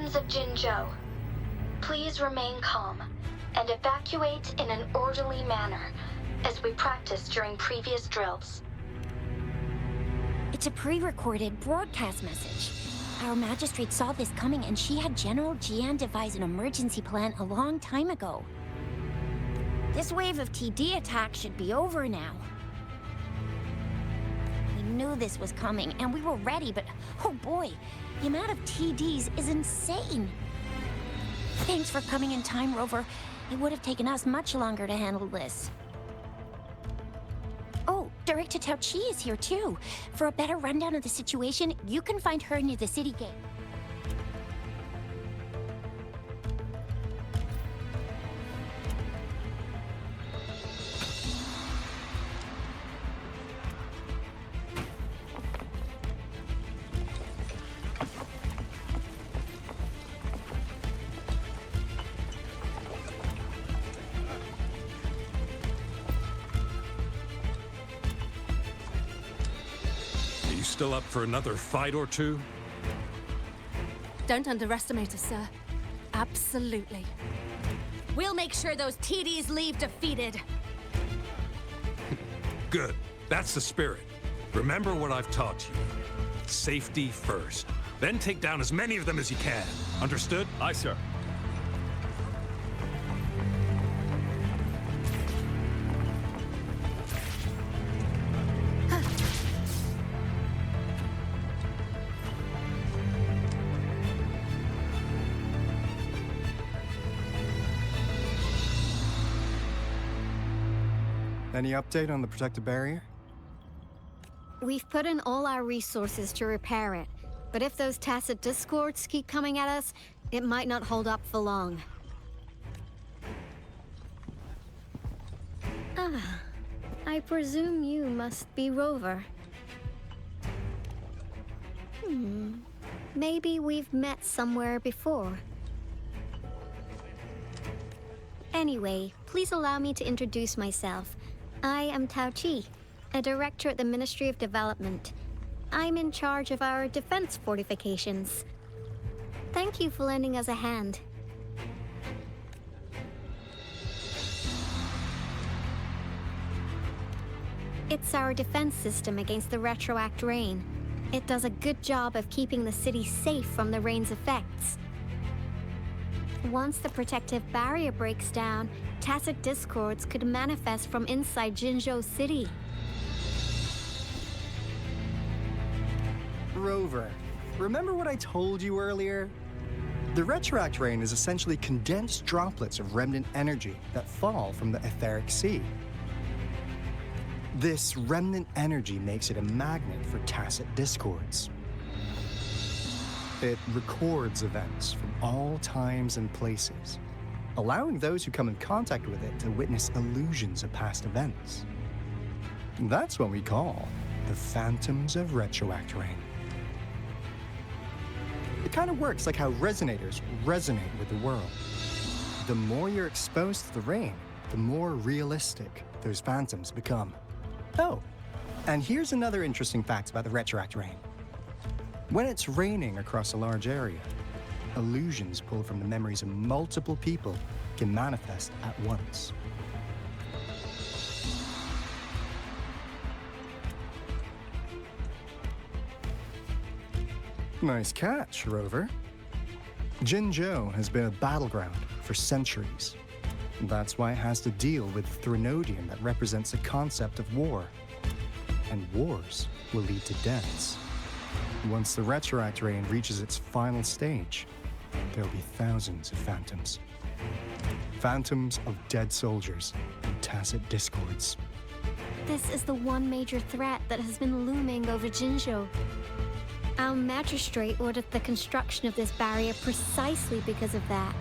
citizens of Jinzhou, please remain calm and evacuate in an orderly manner, as we practiced during previous drills. It's a pre-recorded broadcast message. Our magistrate saw this coming and she had General Jian devise an emergency plan a long time ago. This wave of TD attacks should be over now. We knew this was coming and we were ready, but oh boy, the amount of TDs is insane. Thanks for coming in time, Rover. It would have taken us much longer to handle this. Oh, Director Tao Chi is here too. For a better rundown of the situation, you can find her near the city gate. Still up for another fight or two? Don't underestimate us, sir. Absolutely. We'll make sure those TDs leave defeated. Good. That's the spirit. Remember what I've taught you. Safety first. Then take down as many of them as you can. Understood? Aye, sir. Any update on the protective barrier? We've put in all our resources to repair it, but if those tacit discords keep coming at us, it might not hold up for long. Ah, I presume you must be Rover. Maybe we've met somewhere before. Anyway, please allow me to introduce myself. I am Tao Chi, a director at the Ministry of Development. I'm in charge of our defense fortifications. Thank you for lending us a hand. It's our defense system against the retroact rain. It does a good job of keeping the city safe from the rain's effects. Once the protective barrier breaks down, tacit discords could manifest from inside Jinzhou City. Rover, remember what I told you earlier? The retroact rain is essentially condensed droplets of remnant energy that fall from the etheric sea. This remnant energy makes it a magnet for tacit discords. It records events from all times and places, allowing those who come in contact with it to witness illusions of past events. That's what we call the phantoms of retroact rain. It kind of works like how resonators resonate with the world. The more you're exposed to the rain, the more realistic those phantoms become. Oh, and here's another interesting fact about the retroact rain. When it's raining across a large area, illusions pulled from the memories of multiple people can manifest at once. Nice catch, Rover. Jinzhou has been a battleground for centuries. That's why it has to deal with Threnodium that represents the concept of war. And wars will lead to deaths. Once the retroact rain reaches its final stage, there'll be thousands of phantoms. Phantoms of dead soldiers and tacit discords. This is the one major threat that has been looming over Jinzhou. Our magistrate ordered the construction of this barrier precisely because of that.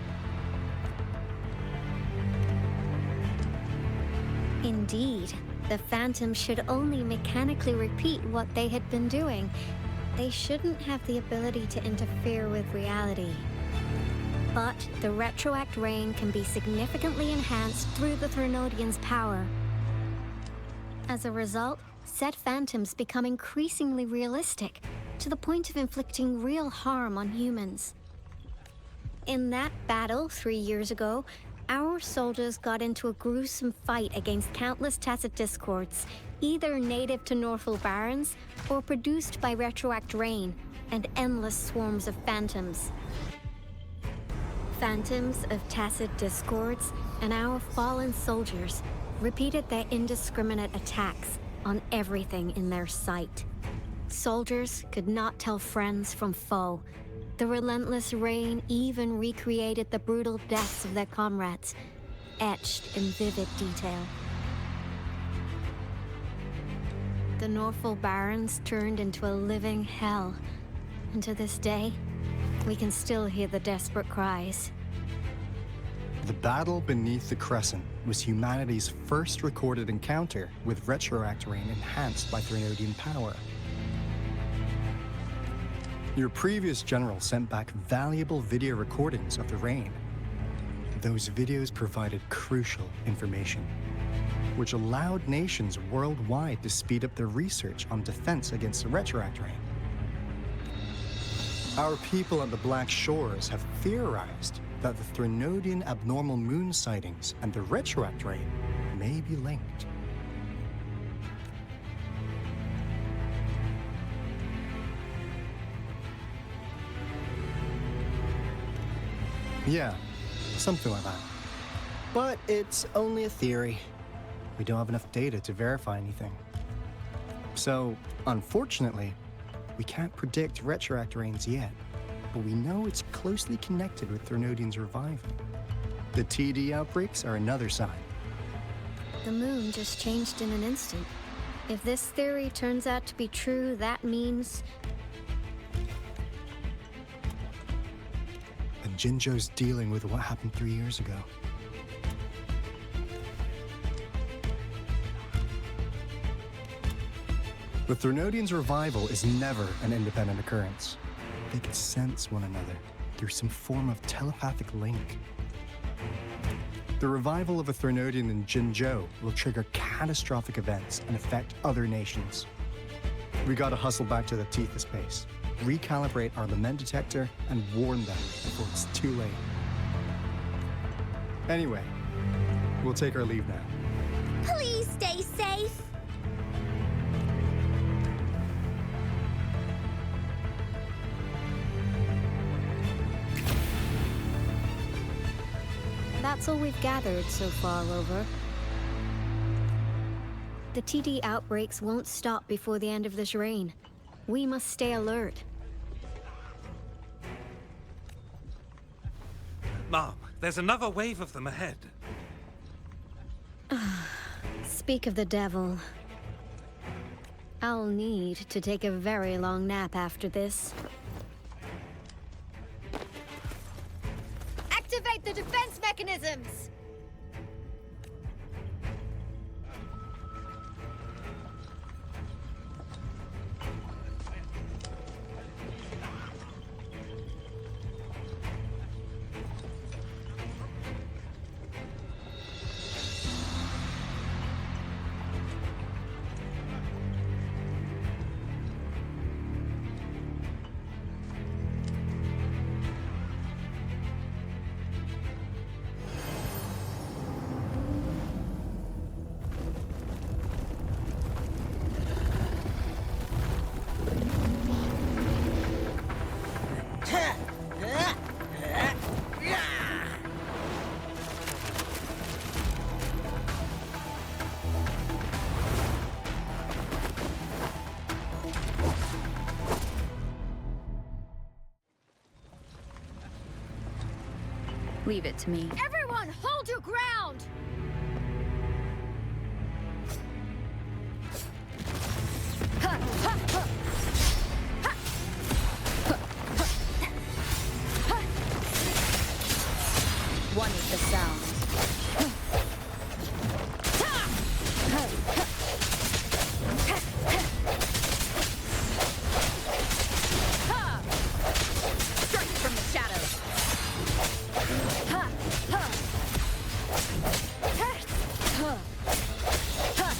Indeed, the phantoms should only mechanically repeat what they had been doing. They shouldn't have the ability to interfere with reality. But the retroact rain can be significantly enhanced through the Threnodian's power. As a result, said phantoms become increasingly realistic, to the point of inflicting real harm on humans. In that battle 3 years ago, our soldiers got into a gruesome fight against countless tacit discords, either native to Northel Barrens or produced by retroact rain and endless swarms of phantoms. Phantoms of tacit discords and our fallen soldiers repeated their indiscriminate attacks on everything in their sight. Soldiers could not tell friends from foe. The relentless rain even recreated the brutal deaths of their comrades, etched in vivid detail. The Northel Barrens turned into a living hell, and to this day, we can still hear the desperate cries. The battle beneath the Crescent was humanity's first recorded encounter with retroact rain enhanced by Threnodian power. Your previous general sent back valuable video recordings of the rain. Those videos provided crucial information, which allowed nations worldwide to speed up their research on defense against the retroact rain. Our people at the Black Shores have theorized that the Threnodian abnormal moon sightings and the retroact rain may be linked. Yeah, something like that. But it's only a theory. We don't have enough data to verify anything. So, unfortunately, we can't predict retroact rains yet, but we know it's closely connected with Threnodian's revival. The TD outbreaks are another sign. The moon just changed in an instant. If this theory turns out to be true, that means And Jinzhou's dealing with what happened 3 years ago. The Threnodian's revival is never an independent occurrence. They can sense one another through some form of telepathic link. The revival of a Threnodian in Jinzhou will trigger catastrophic events and affect other nations. We gotta hustle back to the teeth of space, recalibrate our lament detector, and warn them before it's too late. Anyway, we'll take our leave now. Please stay safe. that's all we've gathered so far, Rover. The TD outbreaks won't stop before the end of this reign. We must stay alert. Mom, there's another wave of them ahead. Speak of the devil. I'll need to take a very long nap after this. Activate the defense mechanisms! Leave it to me. Everyone, hold your ground! One with the sound. Strike from the shadows!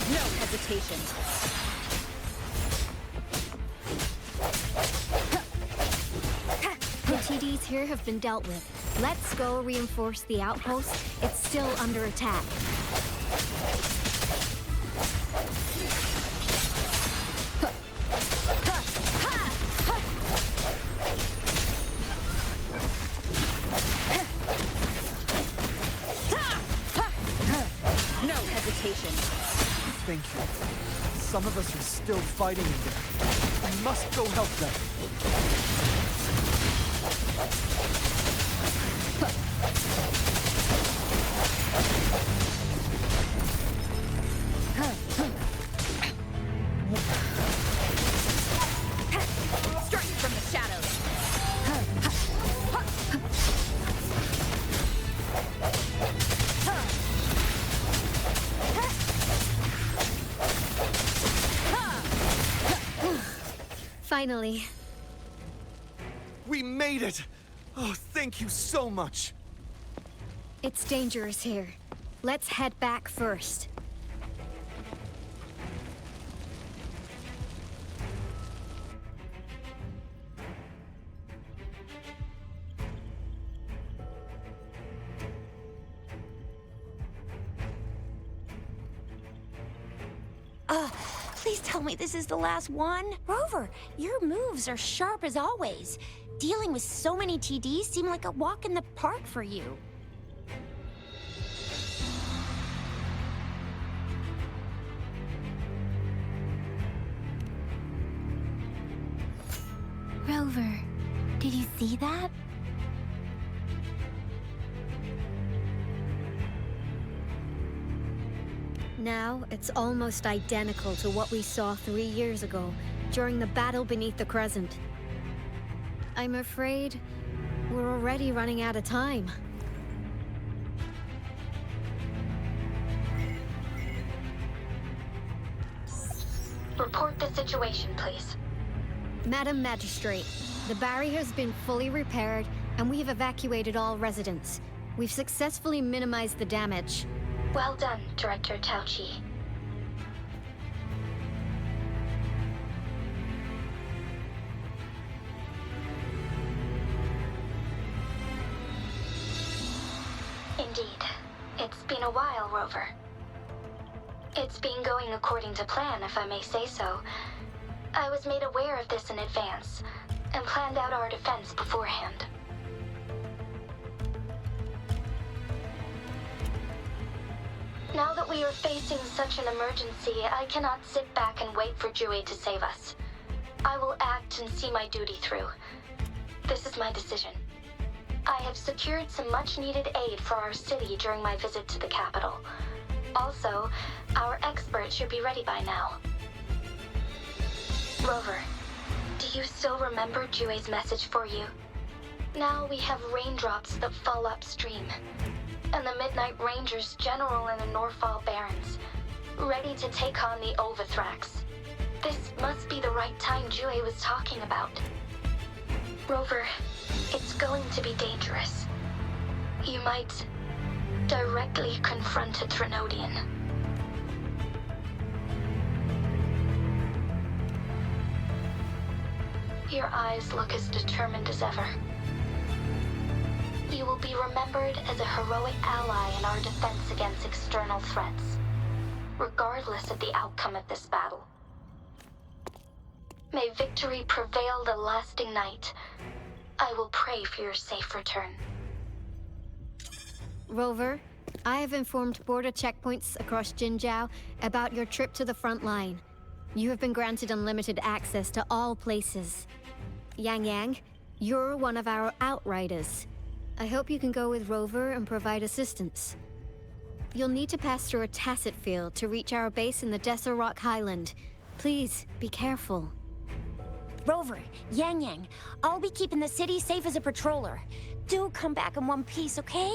No hesitation. The TD TDs here have been dealt with. Let's go reinforce the outpost. It's still under attack. No hesitation. Thank you. Some of us are still fighting in there. We must go help them. Strike from the shadows. Finally. We made it! Oh, thank you so much! It's dangerous here. Let's head back first. Please tell me this is the last one. Rover, your moves are sharp as always. Dealing with so many TDs seemed like a walk in the park for you. Rover, did you see that? Now, it's almost identical to what we saw 3 years ago, during the battle beneath the Crescent. I'm afraid we're already running out of time. Report the situation, please. Madam Magistrate, the barrier has been fully repaired, and we have evacuated all residents. We've successfully minimized the damage. Well done, Director Tauchi. Indeed. It's been a while, Rover. It's been going according to plan, if I may say so. I was made aware of this in advance, and planned out our defense beforehand. Now that we are facing such an emergency, I cannot sit back and wait for Jue to save us. I will act and see my duty through. This is my decision. I have secured some much-needed aid for our city during my visit to the capital. Also, our expert should be ready by now. Rover, do you still remember Jue's message for you? Now we have raindrops that fall upstream, and the Midnight Rangers general in the Norfall Barrens, ready to take on the Overthrax. This must be the right time Jue was talking about. Rover, it's going to be dangerous. You might directly confront a Trinodian. Your eyes look as determined as ever. You will be remembered as a heroic ally in our defense against external threats, regardless of the outcome of this battle. May victory prevail the lasting night. I will pray for your safe return. Rover, I have informed border checkpoints across Jinjiao about your trip to the front line. You have been granted unlimited access to all places. Yang Yang, you're one of our outriders. I hope you can go with Rover and provide assistance. You'll need to pass through a tacet field to reach our base in the Desert Rock Highland. Please, be careful. Rover, Yang Yang, I'll be keeping the city safe as a patroller. Do come back in one piece, okay?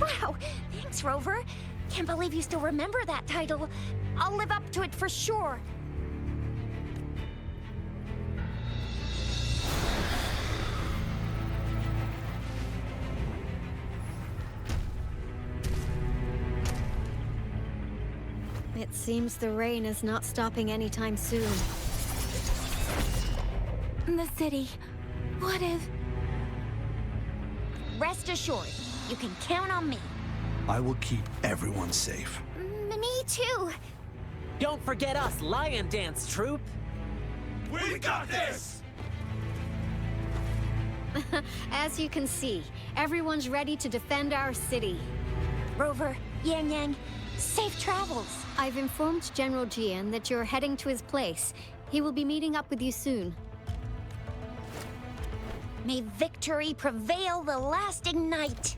Wow, thanks, Rover. Can't believe you still remember that title. I'll live up to it for sure. It seems the rain is not stopping anytime soon. The city. What if... Rest assured, you can count on me. I will keep everyone safe. Me too. Don't forget us, Lion Dance Troupe! We got this! As you can see, everyone's ready to defend our city. Rover, Yang Yang, safe travels. I've informed General Jian that you're heading to his place. He will be meeting up with you soon. May victory prevail the lasting night.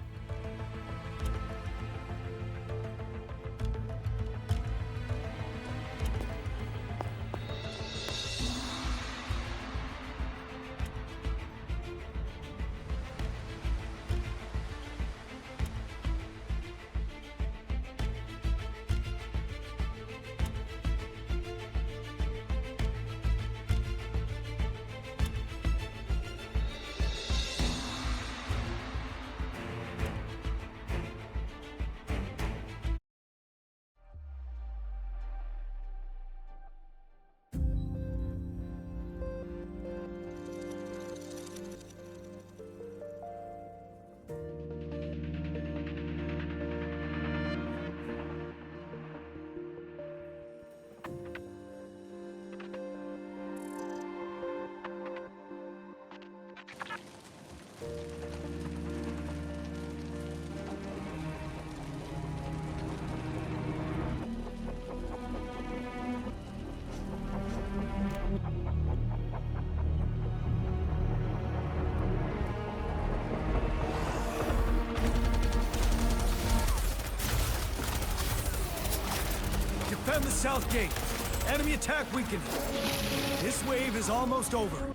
Defend the south gate. Enemy attack weakened. This wave is almost over.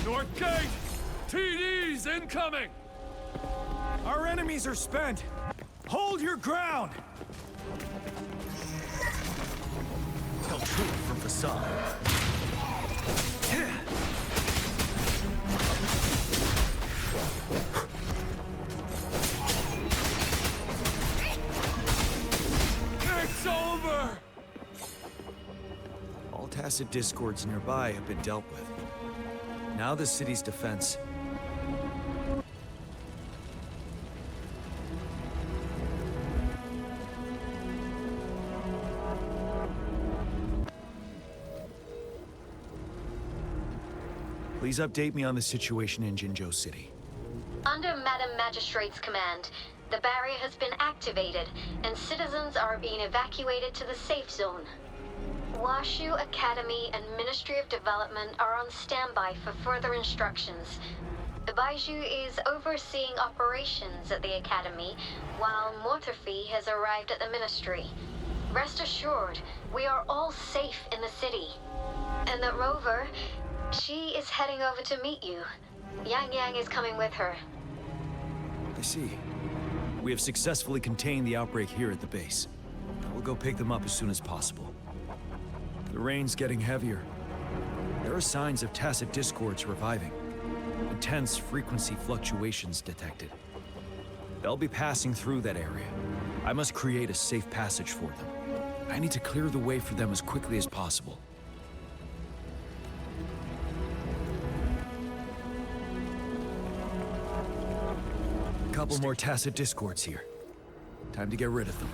North Gate! TD's incoming! Our enemies are spent. Hold your ground! Tell truth from facade. It's over! All tacit discords nearby have been dealt with. Now the city's defense. Please update me on the situation in Jinzhou City. Under Madam Magistrate's command, the barrier has been activated, and citizens are being evacuated to the safe zone. Washu Academy and Ministry of Development are on standby for further instructions. The Baiju is overseeing operations at the Academy, while Mortherfee has arrived at the Ministry. Rest assured, we are all safe in the city. And that Rover, she is heading over to meet you. Yang Yang is coming with her. I see. We have successfully contained the outbreak here at the base. I will go pick them up as soon as possible. The rain's getting heavier. There are signs of tacit discords reviving. Intense frequency fluctuations detected. They'll be passing through that area. I must create a safe passage for them. I need to clear the way for them as quickly as possible. A couple more tacit discords here. Time to get rid of them.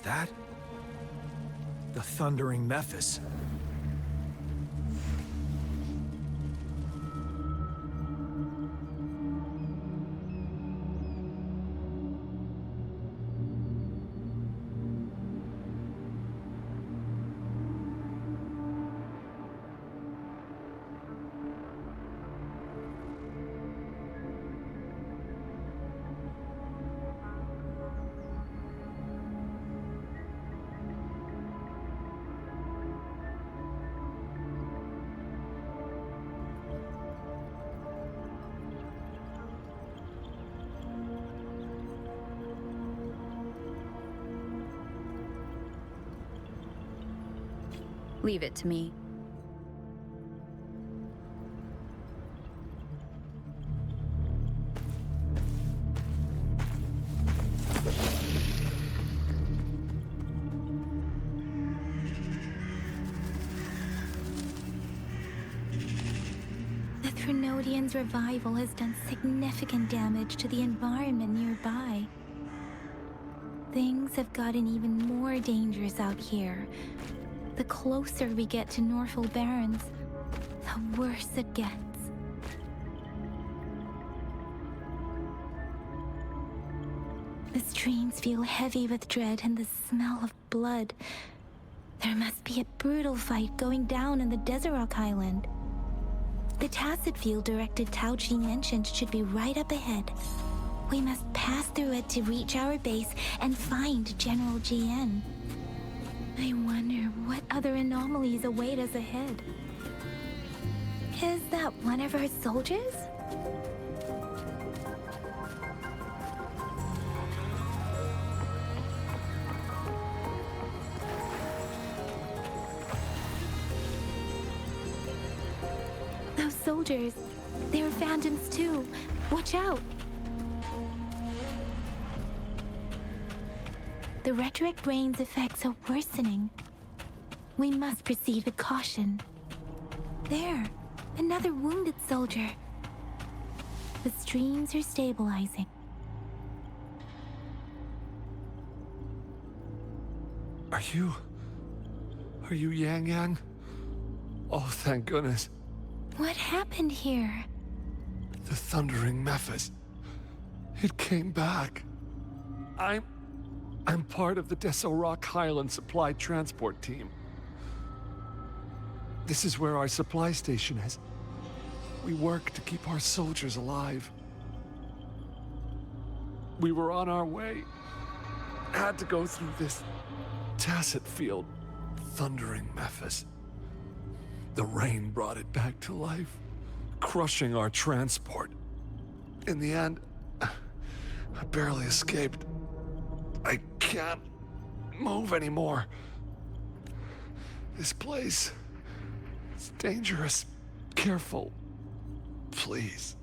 that? The Thundering Mephis. Leave it to me. The Threnodians' revival has done significant damage to the environment nearby. Things have gotten even more dangerous out here. The closer we get to Norfolk Barrens, the worse it gets. The streams feel heavy with dread and the smell of blood. There must be a brutal fight going down in the Desert Island. The Tacit field-directed Tauchi mentioned should be right up ahead. We must pass through it to reach our base and find General GN. I wonder what other anomalies await us ahead. Is that one of our soldiers? Those soldiers, they're phantoms too. Watch out! The rhetoric rain's effects are worsening. We must proceed with caution. There, another wounded soldier. The streams are stabilizing. Are you Yang Yang? Oh, thank goodness. What happened here? The Thundering Mephis. It came back. I'm part of the Deso Rock Highland Supply Transport Team. This is where our supply station is. We work to keep our soldiers alive. We were on our way. Had to go through this Tacit field. Thundering Mephis. The rain brought it back to life, crushing our transport. In the end, I barely escaped. I can't move anymore. This place is dangerous. Careful, please.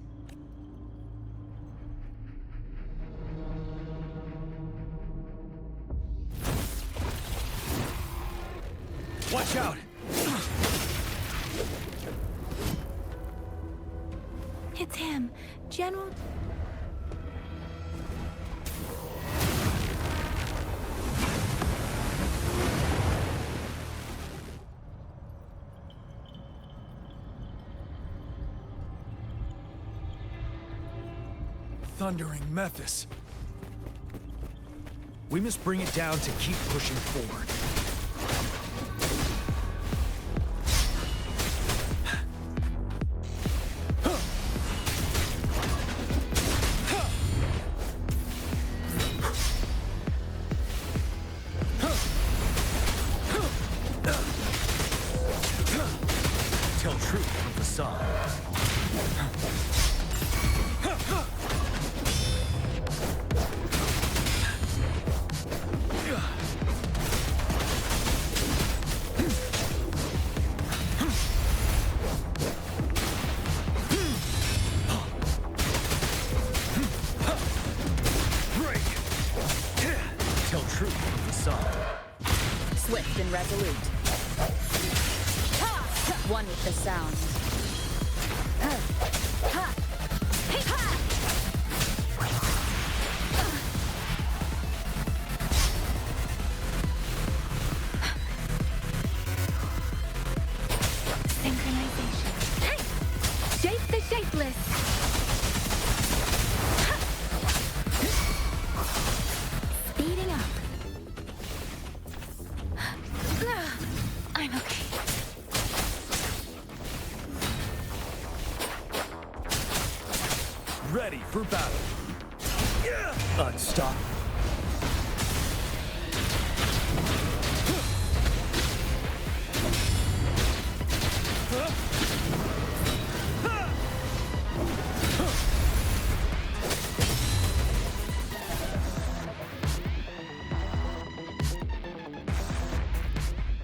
Watch out! It's him, General... Thundering Mephis. We must bring it down to keep pushing forward. Tell truth from facade. Swift and resolute. One with the sound. ready for battle. Unstoppable.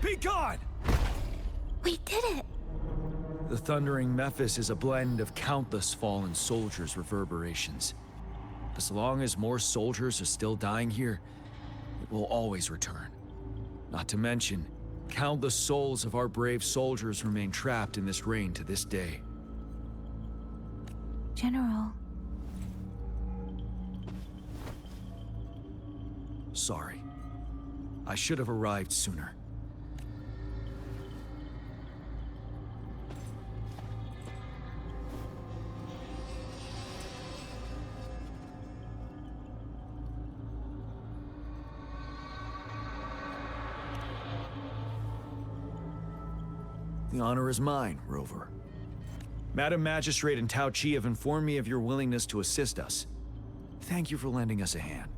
Be gone! We did it! The thundering Mephis is a blend of countless fallen soldiers' reverberations. As long as more soldiers are still dying here, it will always return. Not to mention, countless souls of our brave soldiers remain trapped in this rain to this day. General. Sorry. I should have arrived sooner. The honor is mine, Rover. Madam Magistrate and Tao Chi have informed me of your willingness to assist us. Thank you for lending us a hand.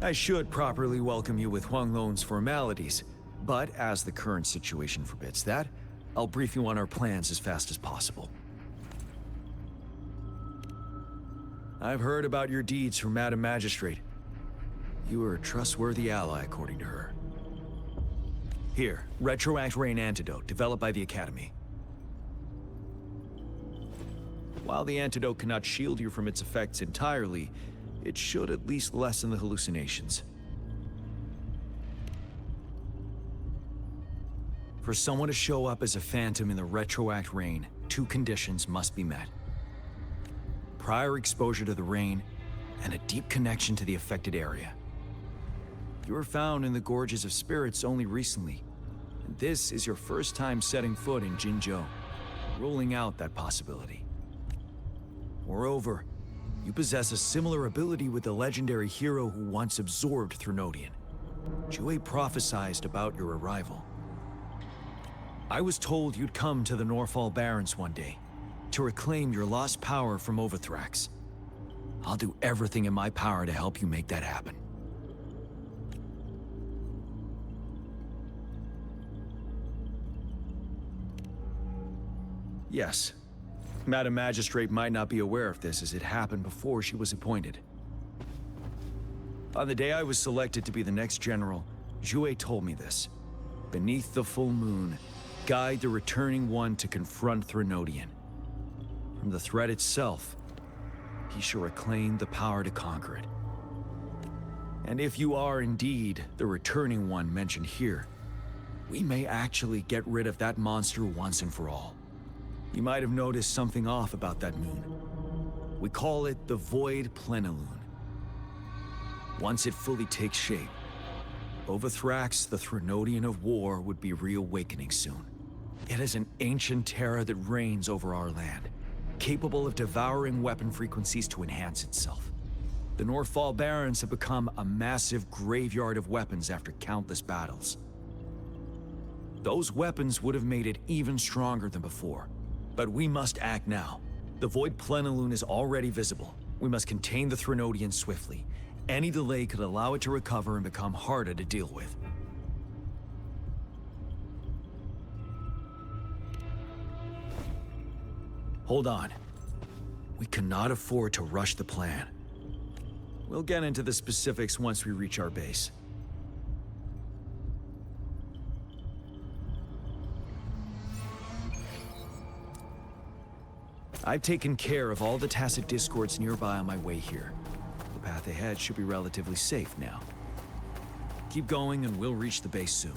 I should properly welcome you with Huang Lon's formalities, but as the current situation forbids that, I'll brief you on our plans as fast as possible. I've heard about your deeds from Madam Magistrate. You are a trustworthy ally, according to her. Here, Retroact Rain Antidote, developed by the Academy. While the antidote cannot shield you from its effects entirely, it should at least lessen the hallucinations. For someone to show up as a phantom in the Retroact Rain, 2 conditions must be met. Prior exposure to the rain, and a deep connection to the affected area. You were found in the Gorges of Spirits only recently, and this is your first time setting foot in Jinzhou, ruling out that possibility. Moreover, you possess a similar ability with the legendary hero who once absorbed Threnodian. Jue prophesized about your arrival. I was told you'd come to the Norfall Barrens one day, to reclaim your lost power from Overthrax. I'll do everything in my power to help you make that happen. Yes. Madam Magistrate might not be aware of this as it happened before she was appointed. On the day I was selected to be the next general, Jue told me this. Beneath the full moon, guide the returning one to confront Threnodian. From the threat itself, he shall reclaim the power to conquer it. And if you are indeed the returning one mentioned here, we may actually get rid of that monster once and for all. You might have noticed something off about that moon. We call it the Void Plenilune. Once it fully takes shape, Overthrax, the Threnodian of War, would be reawakening soon. It is an ancient terror that reigns over our land, capable of devouring weapon frequencies to enhance itself. The Norfall Barrens have become a massive graveyard of weapons after countless battles. Those weapons would have made it even stronger than before. But we must act now. The Void Plenilune is already visible. We must contain the Threnodian swiftly. Any delay could allow it to recover and become harder to deal with. Hold on. We cannot afford to rush the plan. We'll get into the specifics once we reach our base. I've taken care of all the tacit discords nearby on my way here. The path ahead should be relatively safe now. Keep going and we'll reach the base soon.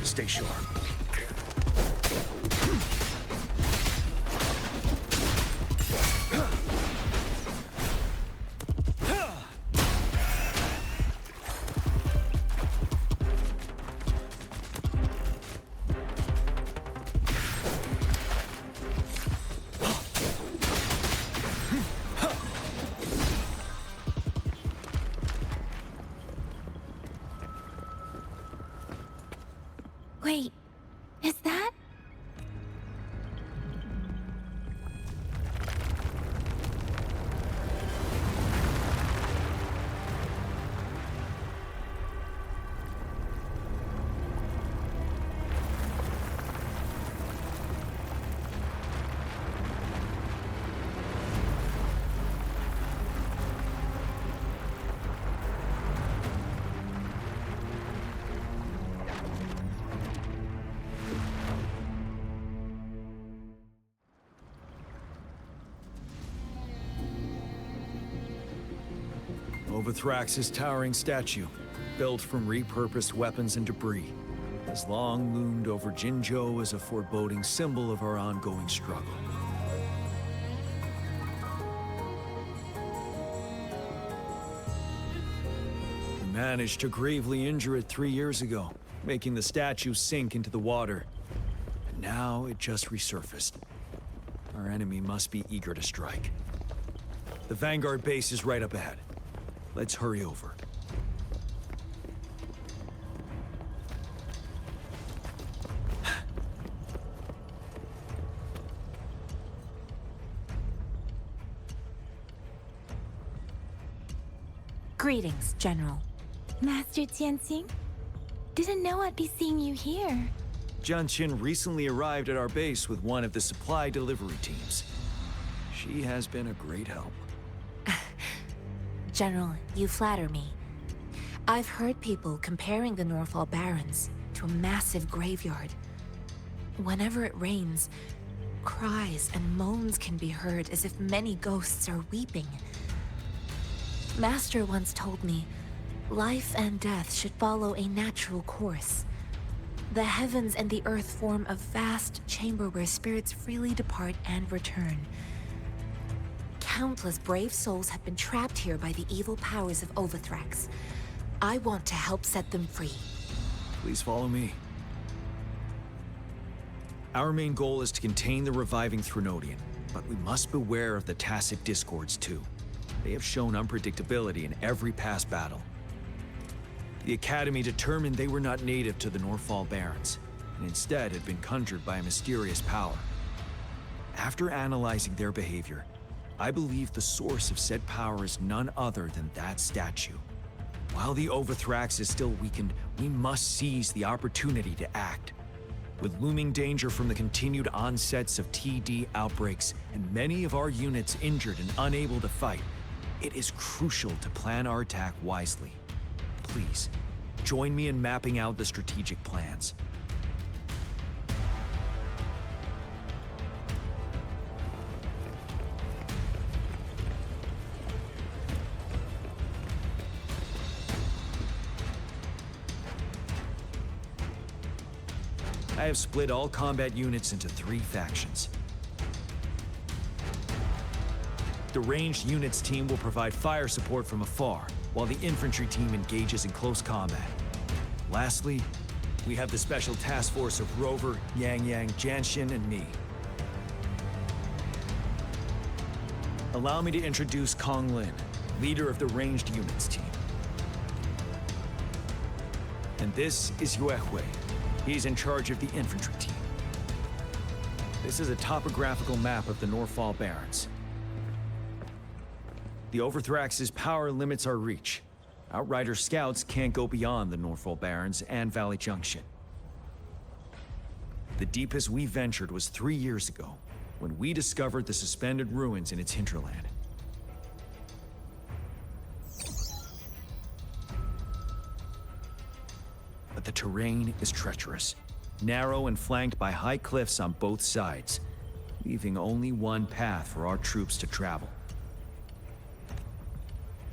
Stay sharp. Wait, is that? Overthrax's towering statue, built from repurposed weapons and debris, has long loomed over Jinzhou as a foreboding symbol of our ongoing struggle. We managed to gravely injure it 3 years ago, making the statue sink into the water. And now it just resurfaced. Our enemy must be eager to strike. The Vanguard base is right up ahead. Let's hurry over. Greetings, General. Master Tianxing? Didn't know I'd be seeing you here. Jian Qin recently arrived at our base with one of the supply delivery teams. She has been a great help. General, you flatter me. I've heard people comparing the Norfall Barrens to a massive graveyard. Whenever it rains, cries and moans can be heard as if many ghosts are weeping. Master once told me, life and death should follow a natural course. The heavens and the earth form a vast chamber where spirits freely depart and return. Countless brave souls have been trapped here by the evil powers of Overthrax. I want to help set them free. Please follow me. Our main goal is to contain the reviving Threnodian, but we must beware of the Tacet Discords too. They have shown unpredictability in every past battle. The Academy determined they were not native to the Norfall Barrens, and instead had been conjured by a mysterious power. After analyzing their behavior, I believe the source of said power is none other than that statue. While the Overthrax is still weakened, we must seize the opportunity to act. With looming danger from the continued onsets of TD outbreaks and many of our units injured and unable to fight, it is crucial to plan our attack wisely. Please, join me in mapping out the strategic plans. I have split all combat units into 3 factions. The ranged units team will provide fire support from afar, while the infantry team engages in close combat. Lastly, we have the special task force of Rover, Yang Yang, Jianxin, and me. Allow me to introduce Kong Lin, leader of the ranged units team. And this is Yue Hui. He's in charge of the infantry team. This is a topographical map of the Norfall Barrens. The Overthrax's power limits our reach. Outrider scouts can't go beyond the Norfall Barrens and Valley Junction. The deepest we ventured was 3 years ago, when we discovered the suspended ruins in its hinterland. But the terrain is treacherous, narrow and flanked by high cliffs on both sides, leaving only one path for our troops to travel.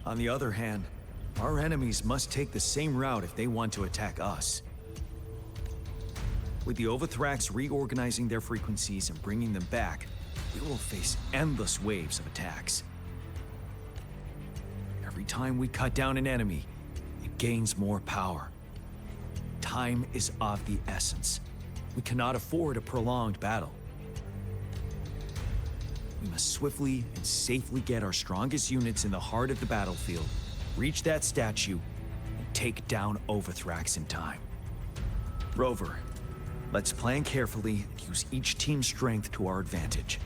On the other hand, our enemies must take the same route if they want to attack us. With the Overthrax reorganizing their frequencies and bringing them back, we will face endless waves of attacks. Every time we cut down an enemy, it gains more power. Time is of the essence. We cannot afford a prolonged battle. We must swiftly and safely get our strongest units in the heart of the battlefield, reach that statue, and take down Overthrax in time. Rover, Let's plan carefully and use each team's strength to our advantage.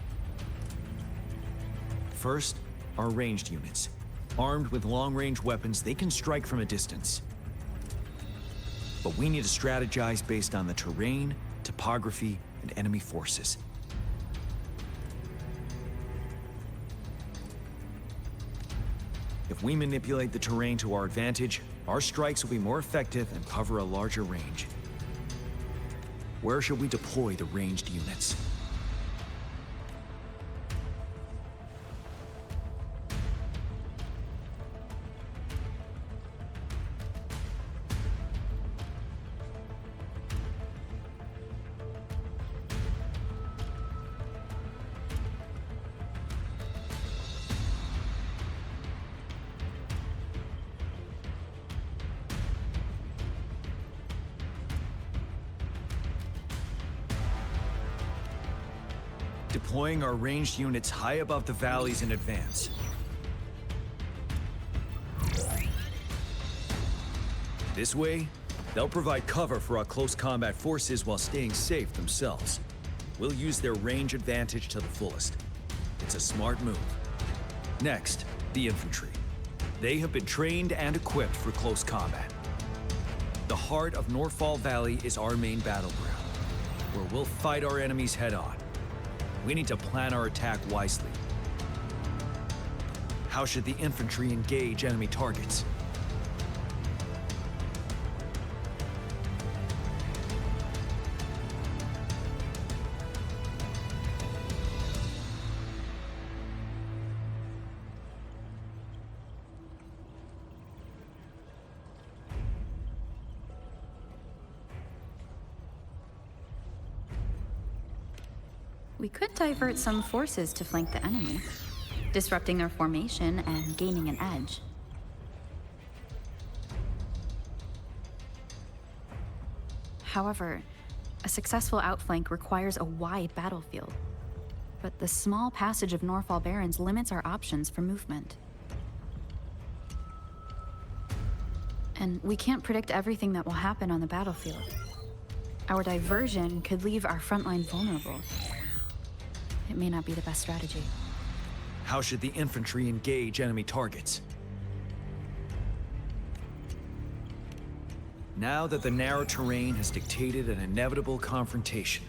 First, our ranged units. Armed with long-range weapons, they can strike from a distance. But we need to strategize based on the terrain, topography, and enemy forces. If we manipulate the terrain to our advantage, our strikes will be more effective and cover a larger range. Where should we deploy the ranged units? Deploying our ranged units high above the valleys in advance. This way, they'll provide cover for our close combat forces while staying safe themselves. We'll use their range advantage to the fullest. It's a smart move. Next, the infantry. They have been trained and equipped for close combat. The heart of Northfall Valley is our main battleground, where we'll fight our enemies head-on. We need to plan our attack wisely. How should the infantry engage enemy targets? We could divert some forces to flank the enemy, disrupting their formation and gaining an edge. However, a successful outflank requires a wide battlefield. But the small passage of Northfall Barrens limits our options for movement. And we can't predict everything that will happen on the battlefield. Our diversion could leave our frontline vulnerable. It may not be the best strategy. How should the infantry engage enemy targets? Now that the narrow terrain has dictated an inevitable confrontation,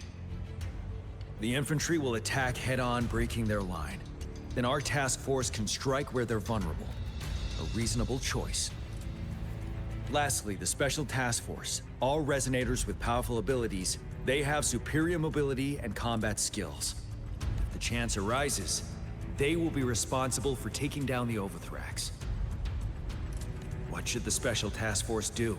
the infantry will attack head-on, breaking their line. Then our task force can strike where they're vulnerable. A reasonable choice. Lastly, the Special Task Force. All resonators with powerful abilities, they have superior mobility and combat skills. If the chance arises, they will be responsible for taking down the Overthrax. What should the Special Task Force do?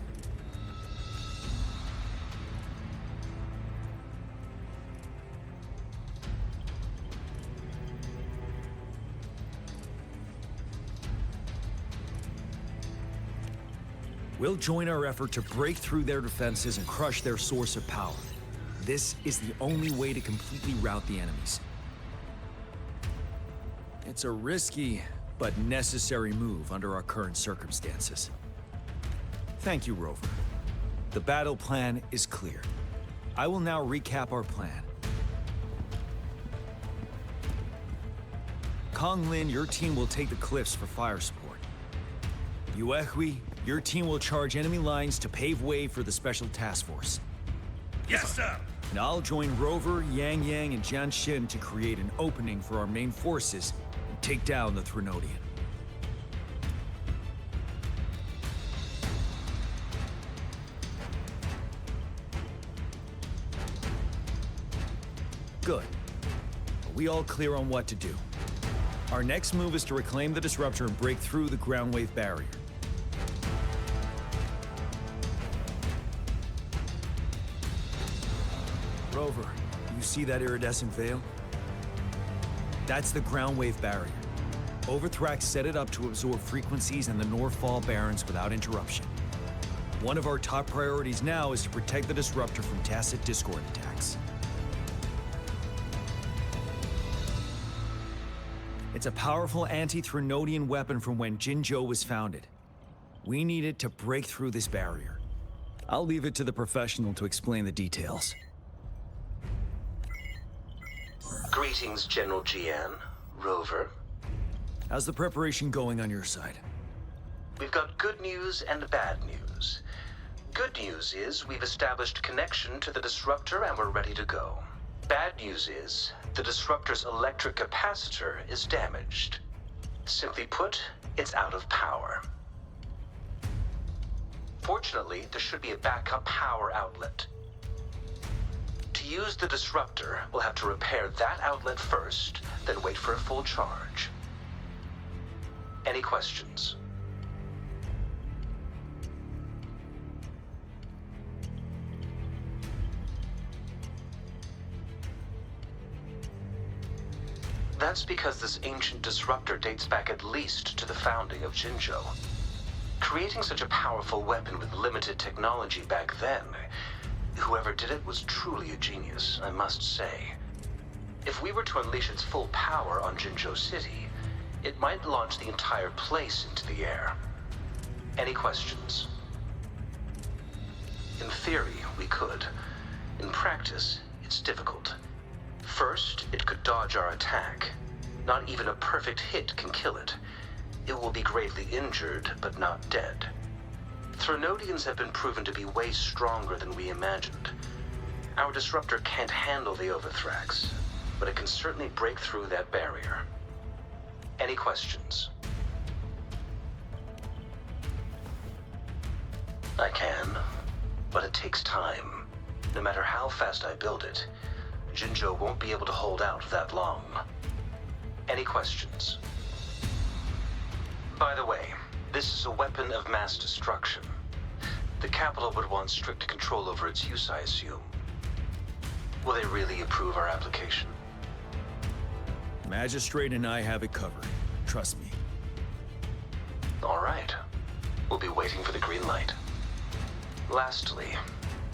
We'll join our effort to break through their defenses and crush their source of power. This is the only way to completely rout the enemies. It's a risky, but necessary move under our current circumstances. Thank you, Rover. The battle plan is clear. I will now recap our plan. Kong Lin, your team will take the cliffs for fire support. Yuehui, your team will charge enemy lines to pave way for the Special Task Force. Yes, sir! And I'll join Rover, Yang Yang, and Jian Xin to create an opening for our main forces and take down the Threnodian. Good. Are we all clear on what to do? Our next move is to reclaim the Disruptor and break through the ground wave barrier. Rover, you see that iridescent veil? That's the ground wave barrier. Overthrax set it up to absorb frequencies in the Northfall Barrens without interruption. One of our top priorities now is to protect the Disruptor from tacit Discord attacks. It's a powerful anti-Threnodian weapon from when Jinzhou was founded. We need it to break through this barrier. I'll leave it to the professional to explain the details. Greetings, General Jian. Rover. How's the preparation going on your side? We've got good news and bad news. Good news is we've established connection to the disruptor and we're ready to go. Bad news is the disruptor's electric capacitor is damaged. Simply put, it's out of power. Fortunately, there should be a backup power outlet. To use the disruptor, we'll have to repair that outlet first, then wait for a full charge. Any questions? That's because this ancient disruptor dates back at least to the founding of Jinzhou. Creating such a powerful weapon with limited technology back then, whoever did it was truly a genius, I must say. If we were to unleash its full power on Jinzhou City, it might launch the entire place into the air. Any questions? In theory, we could. In practice, it's difficult. First, it could dodge our attack. Not even a perfect hit can kill it. It will be gravely injured, but not dead. Threnodians have been proven to be way stronger than we imagined. Our disruptor can't handle the Overthrax, but it can certainly break through that barrier. Any questions? I can, but it takes time. No matter how fast I build it, Jinzhou won't be able to hold out that long. Any questions? By the way, this is a weapon of mass destruction. The capital would want strict control over its use, I assume. Will they really approve our application? Magistrate and I have it covered. Trust me. All right. We'll be waiting for the green light. Lastly,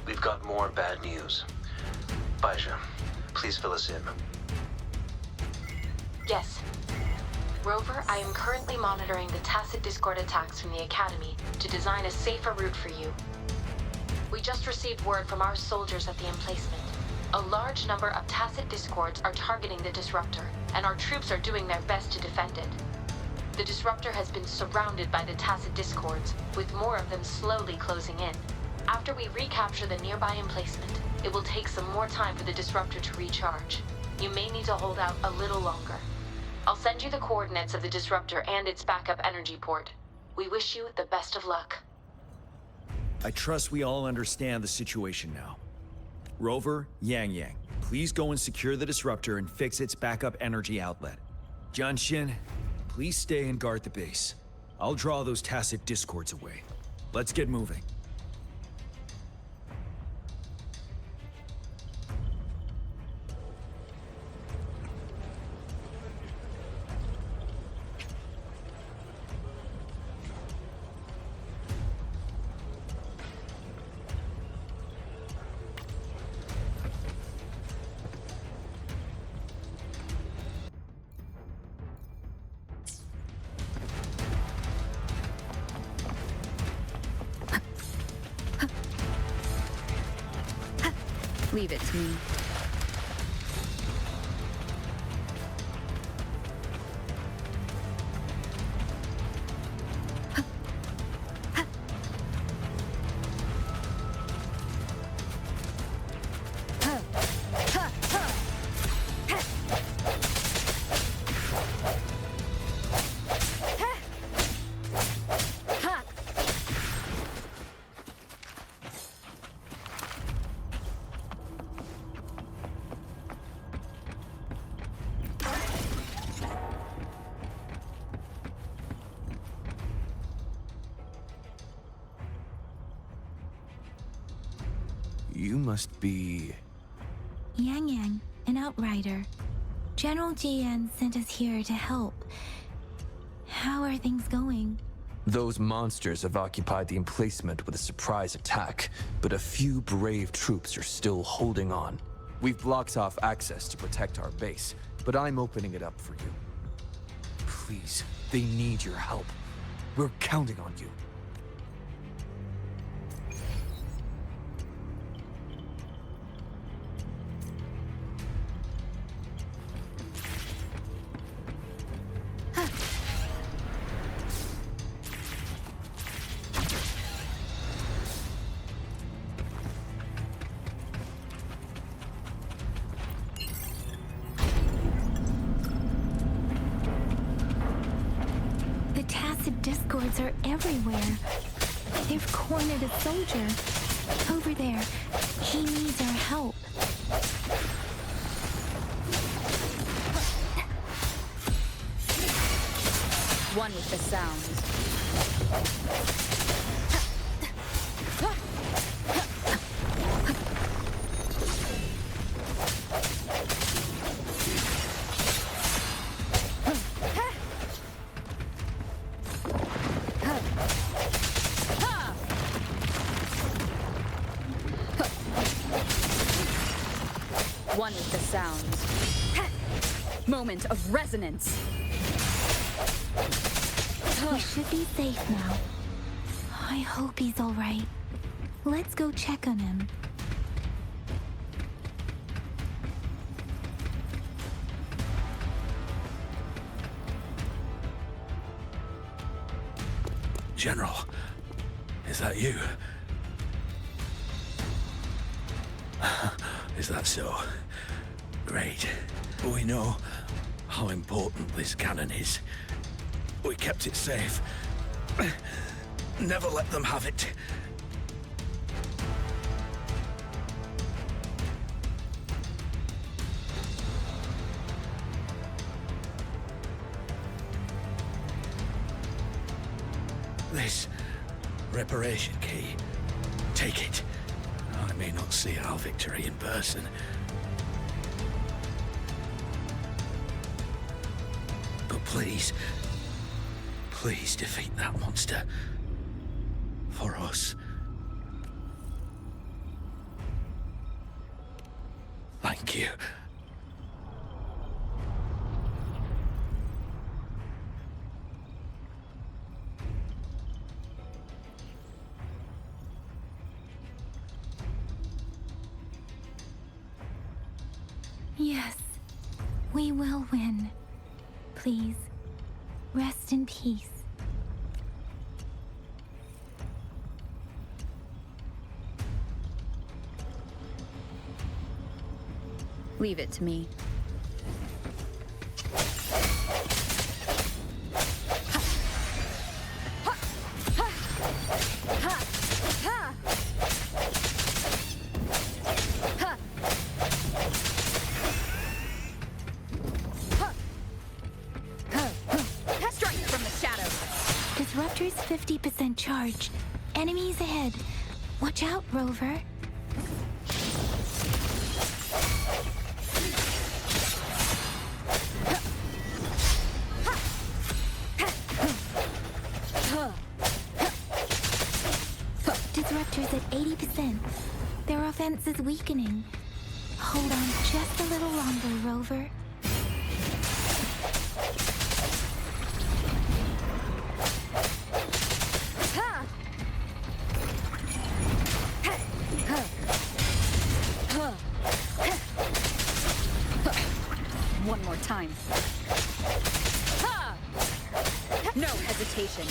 we've got more bad news. Baizha, please fill us in. Yes. Rover, I am currently monitoring the tacit discord attacks from the Academy to design a safer route for you. We just received word from our soldiers at the emplacement. A large number of tacit discords are targeting the disruptor, and our troops are doing their best to defend it. The disruptor has been surrounded by the tacit discords, with more of them slowly closing in. After we recapture the nearby emplacement, it will take some more time for the disruptor to recharge. You may need to hold out a little longer. I'll send you the coordinates of the disruptor and its backup energy port. We wish you the best of luck. I trust we all understand the situation now. Rover, Yang, please go and secure the disruptor and fix its backup energy outlet. Jianxin, please stay and guard the base. I'll draw those tacit discords away. Let's get moving. Leave it to me. You must be... Yang, an outrider. General Jian sent us here to help. How are things going? Those monsters have occupied the emplacement with a surprise attack, but a few brave troops are still holding on. We've blocked off access to protect our base, but I'm opening it up for you. Please, they need your help. We're counting on you. are everywhere. They've cornered a soldier. Over there. He needs our help. One with the sounds. One with the sounds. Moment of resonance. We should be safe now. I hope he's all right. Let's go check on him. General, is that you? Is that so? Great. We know how important this cannon is. We kept it safe. Never let them have it. This reparation key. Take it. I may not see our victory in person. But please, please defeat that monster. For us. Thank you. Yes, we will win. Please, rest in peace. Leave it to me. Strike from the shadows. Disruptor's 50% charged. Enemies ahead. Watch out, Rover. Disruptor's at 80%. Their offense is weakening. Hold on just a little longer, Rover. One more time. No hesitation.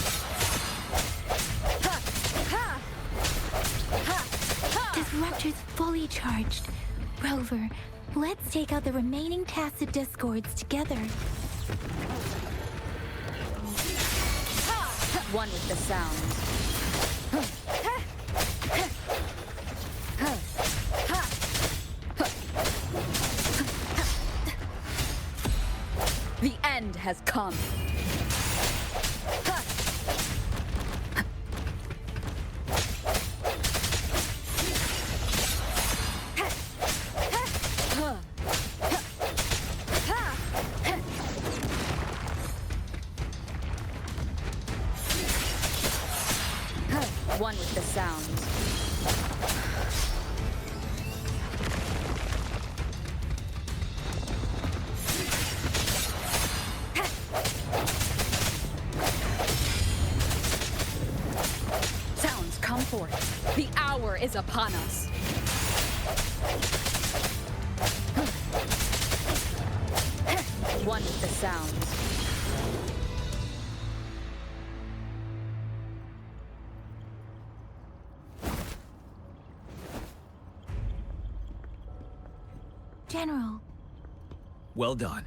Disruptor's fully charged. Rover, let's take out the remaining tacit discords together. One with the sound. The end has come. One with the sound. Sounds come forth. The hour is upon us. One with the sound. General. Well done.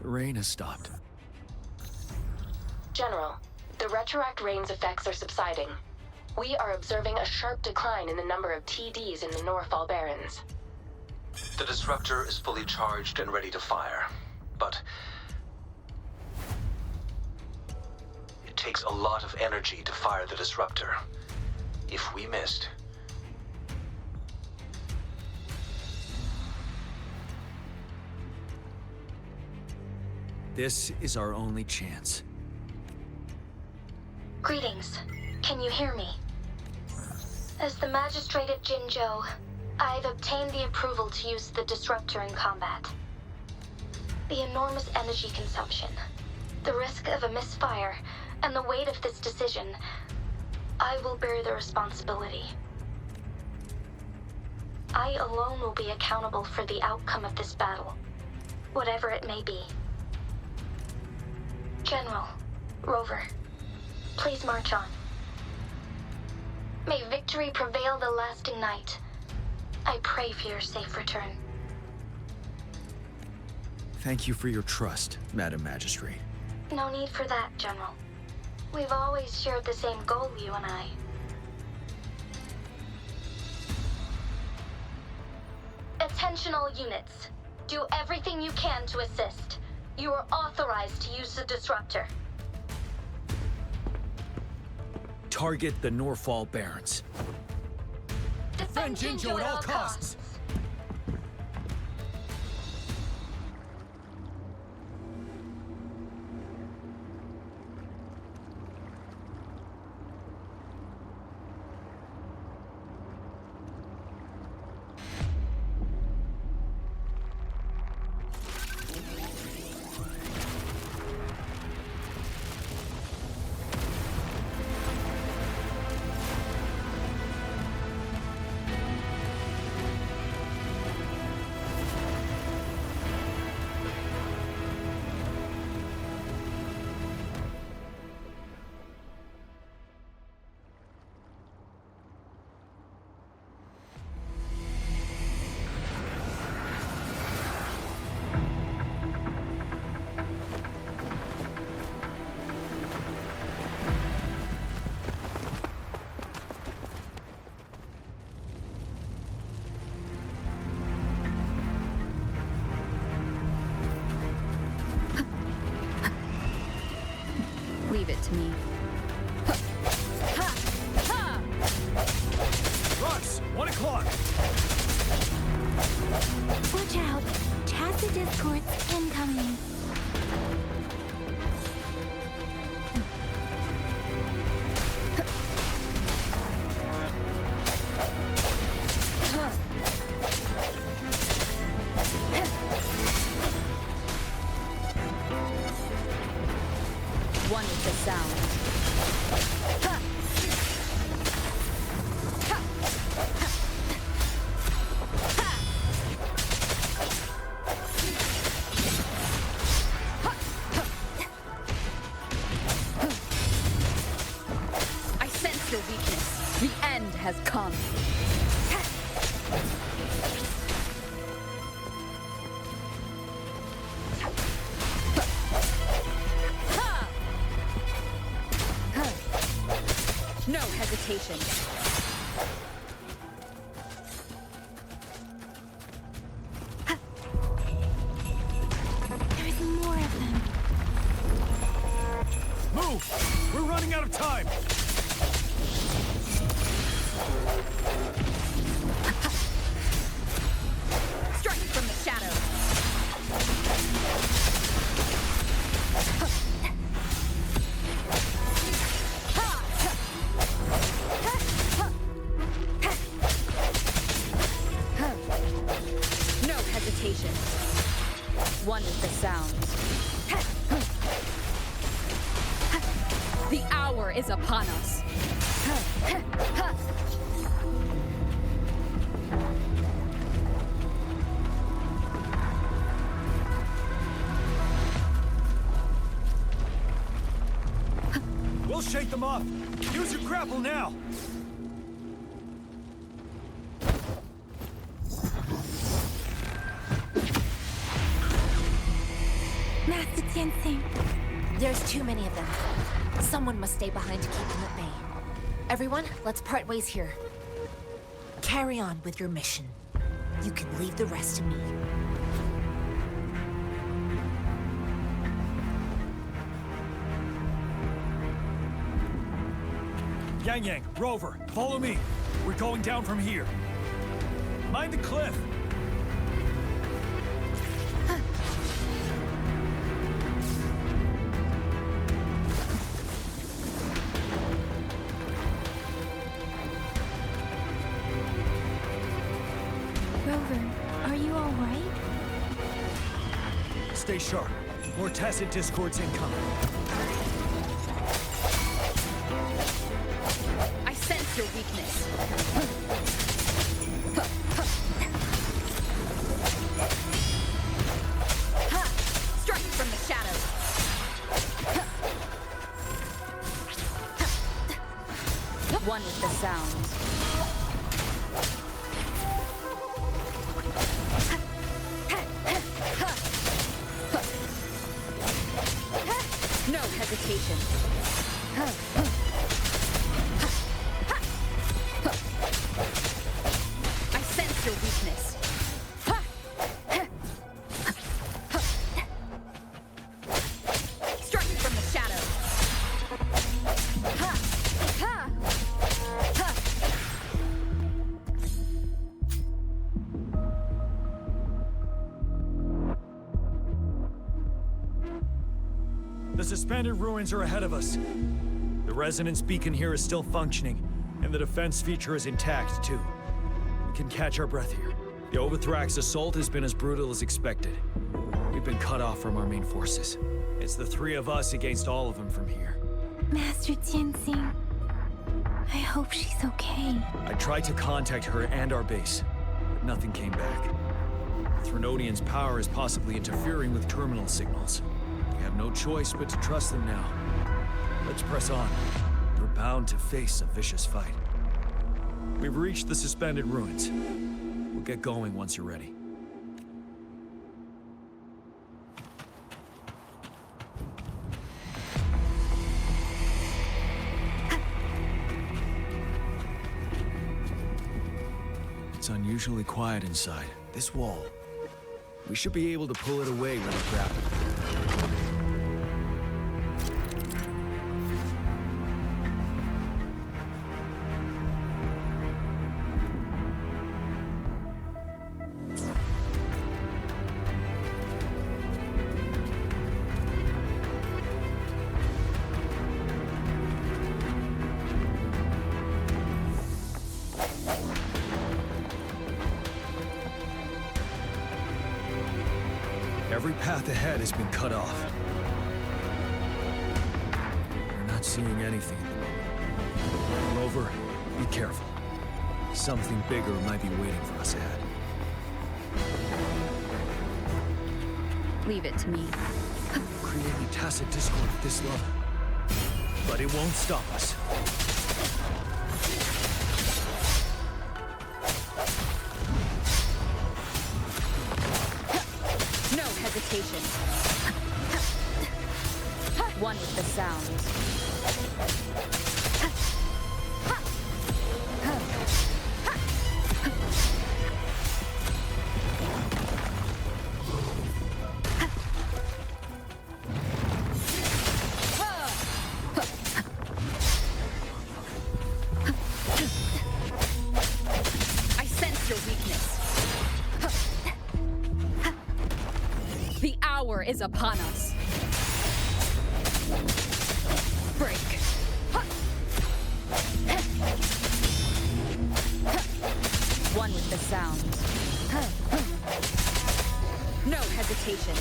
The rain has stopped. General, the retroact rain's effects are subsiding. We are observing a sharp decline in the number of TDs in the Norfall Barrens. The disruptor is fully charged and ready to fire, but it takes a lot of energy to fire the disruptor. If we missed, This is our only chance. Greetings. Can you hear me? As the Magistrate at Jinzhou, I've obtained the approval to use the disruptor in combat. The enormous energy consumption, the risk of a misfire, and the weight of this decision, I will bear the responsibility. I alone will be accountable for the outcome of this battle, whatever it may be. General, Rover, please march on. May victory prevail the lasting night. I pray for your safe return. Thank you for your trust, Madam Magistrate. No need for that, General. We've always shared the same goal, you and I. Attention all units. Do everything you can to assist. You are authorized to use the disruptor. Target the Norfall Barrens. Defend Jinzhou at all costs. Leave it to me. Russ, 1 o'clock! Watch out! Tacit discords incoming. One with the sound. I sense your weakness. The end has come. No hesitation. There's more of them. Move! We're running out of time! Strike from the shadows. No hesitation. One with the sound. The hour is upon us. We'll shake them off! Use your grapple now! Master Tianxing. There's too many of them. Someone must stay behind to keep them at bay. Everyone, let's part ways here. Carry on with your mission. You can leave the rest to me. Yang, Rover, follow me. We're going down from here. Mind the cliff. Rover, are you all right? Stay sharp. More tacit discords incoming. I sense your weakness. Strike from the shadows. One with the sound. No hesitation. I sense your weakness. Strike from the shadows. The suspended ruins are ahead of us. The resonance beacon here is still functioning, and the defense feature is intact, too. We can catch our breath here. The Overthrax assault has been as brutal as expected. We've been cut off from our main forces. It's the three of us against all of them from here. Master Tianxing. I hope she's okay. I tried to contact her and our base, but nothing came back. Threnodian's power is possibly interfering with terminal signals. We have no choice but to trust them now. Let's press on. We're bound to face a vicious fight. We've reached the suspended ruins. We'll get going once you're ready. It's unusually quiet inside. This wall. We should be able to pull it away when we grab it. Every path ahead has been cut off. We're not seeing anything at the moment. Rover, be careful. Something bigger might be waiting for us ahead. Leave it to me. Creating tacit discord at this level. But it won't stop us. Hesitation. One with the sound. I sense your weakness. The hour is upon us. Break. One with the sound. No hesitation.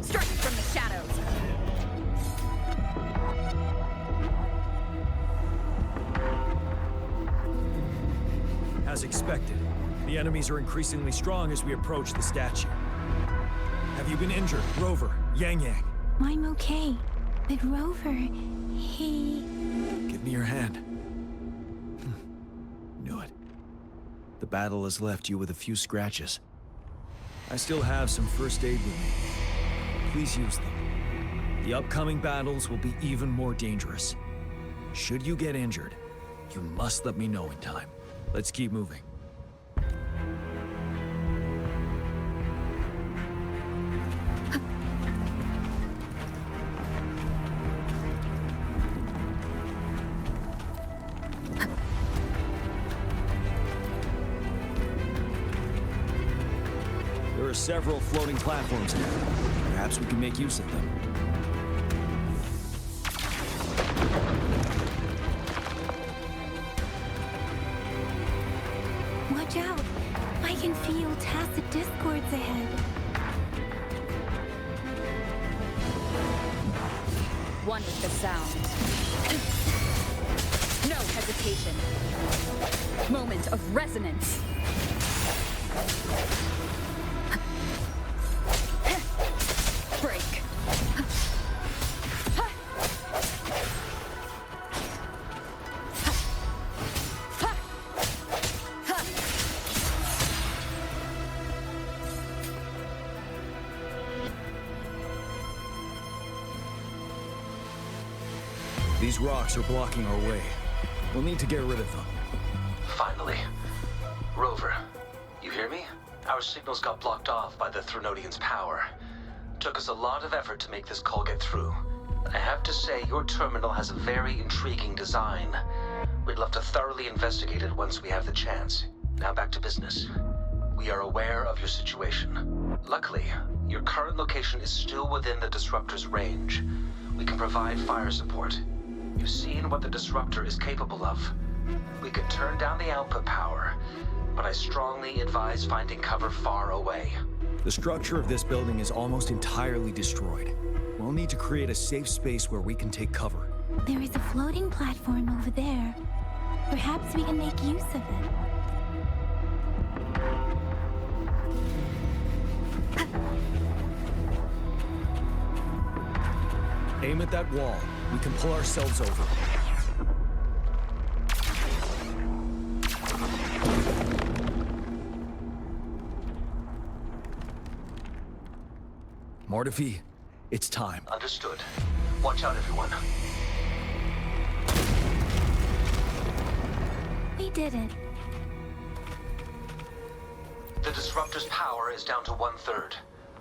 Strike from the shadows. As expected, the enemies are increasingly strong as we approach the statue. Have you been injured, Rover, Yang? I'm okay. But Rover, he... Give me your hand. the battle has left you with a few scratches. I still have some first aid with me. Please use them. The upcoming battles will be even more dangerous. Should you get injured, you must let me know in time. Let's keep moving. There are several floating platforms here. Perhaps we can make use of them. Watch out! I can feel tacit discords ahead. One with the sound. No hesitation. Moment of resonance. Break. These rocks are blocking our way. We'll need to get rid of them. Finally. Rover, you hear me? Our signals got blocked off by the Threnodian's power. Took us a lot of effort to make this call get through. I have to say, your terminal has a very intriguing design. We'd love to thoroughly investigate it once we have the chance. Now back to business. We are aware of your situation. Luckily, your current location is still within the Disruptor's range. We can provide fire support. You've seen what the Disruptor is capable of. We could turn down the output power, but I strongly advise finding cover far away. The structure of this building is almost entirely destroyed. We'll need to create a safe space where we can take cover. There is a floating platform over there. Perhaps we can make use of it. Aim at that wall. We can pull ourselves over. Mortefi, it's time. Understood. Watch out, everyone. We did it. The Disruptor's power is down to 1/3.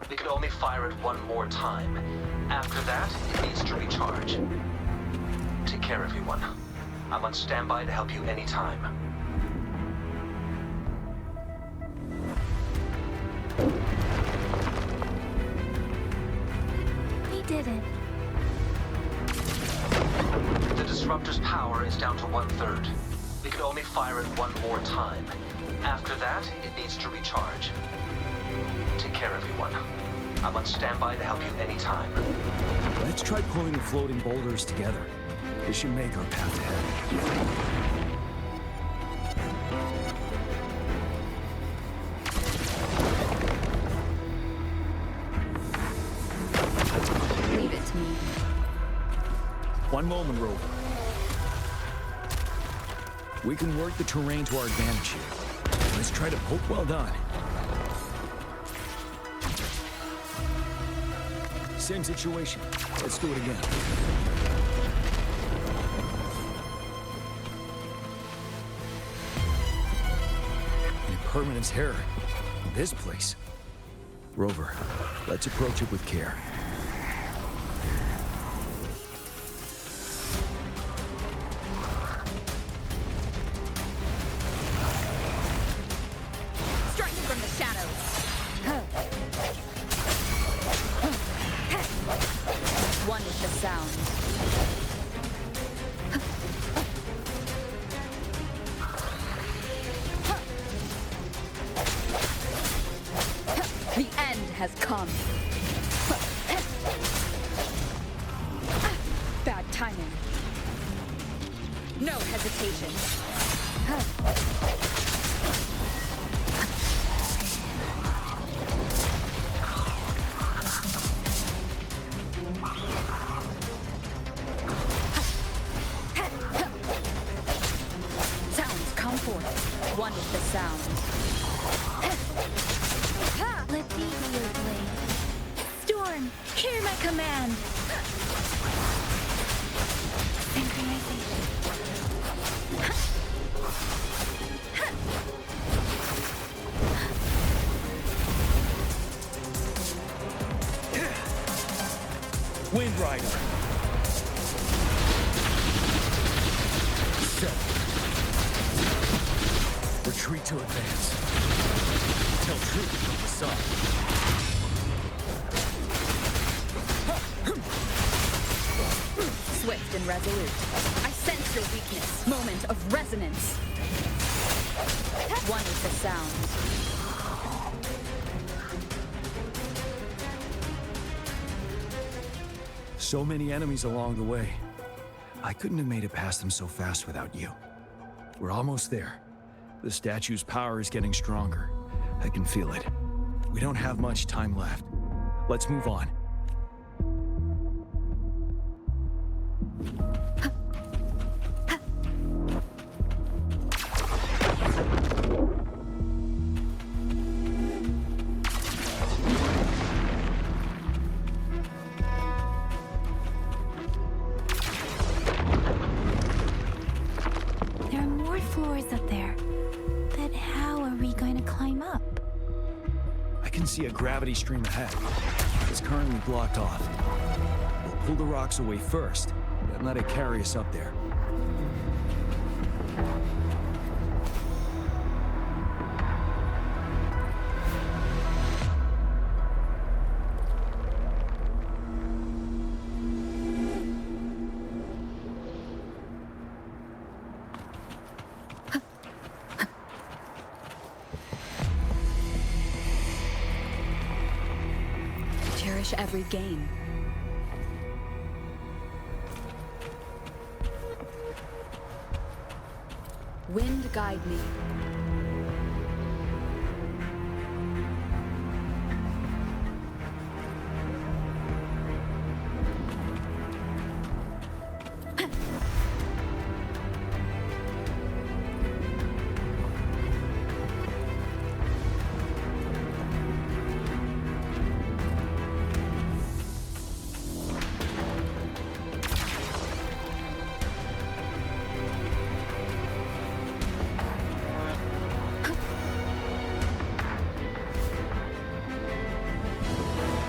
We can only fire it one more time. After that, it needs to recharge. Take care, everyone. I'm on standby to help you anytime. We did it. The Disruptor's power is down to 1/3. We can only fire it one more time. After that, it needs to recharge. Take care, everyone. I'm on standby to help you anytime. Let's try pulling the floating boulders together. This should make our path ahead. Leave it to me. One moment, Rover. We can work the terrain to our advantage here. Let's try to poke. Well done. Same situation. Let's do it again. An impermanence error in this place. Rover, let's approach it with care. Striking from the shadows. One with the sound. The end has come. Bad timing. No hesitation. Sounds come forth. One is the sound. Let me be your blade. Storm, hear my command. Synchronization. Wind Rider. Set. Retreat to advance. Tell Troop to help us up. Swift and resolute. I sense your weakness. Moment of resonance. One is the sound. So many enemies along the way. I couldn't have made it past them so fast without you. We're almost there. The statue's power is getting stronger. I can feel it. We don't have much time left. Let's move on. There are more floors up there. But how are we going to climb up? I can see a gravity stream ahead. It's currently blocked off. We'll pull the rocks away first, then let it carry us up there. Cherish every gain. Wind guide me.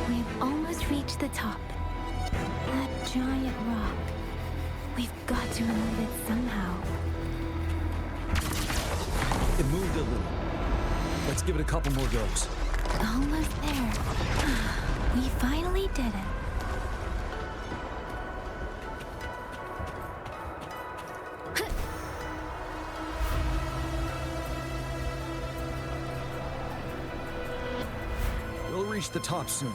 We've almost reached the top. That giant rock. We've got to remove it somehow. It moved a little. Let's give it a couple more goes. Almost there. We finally did it. We'll reach the top soon.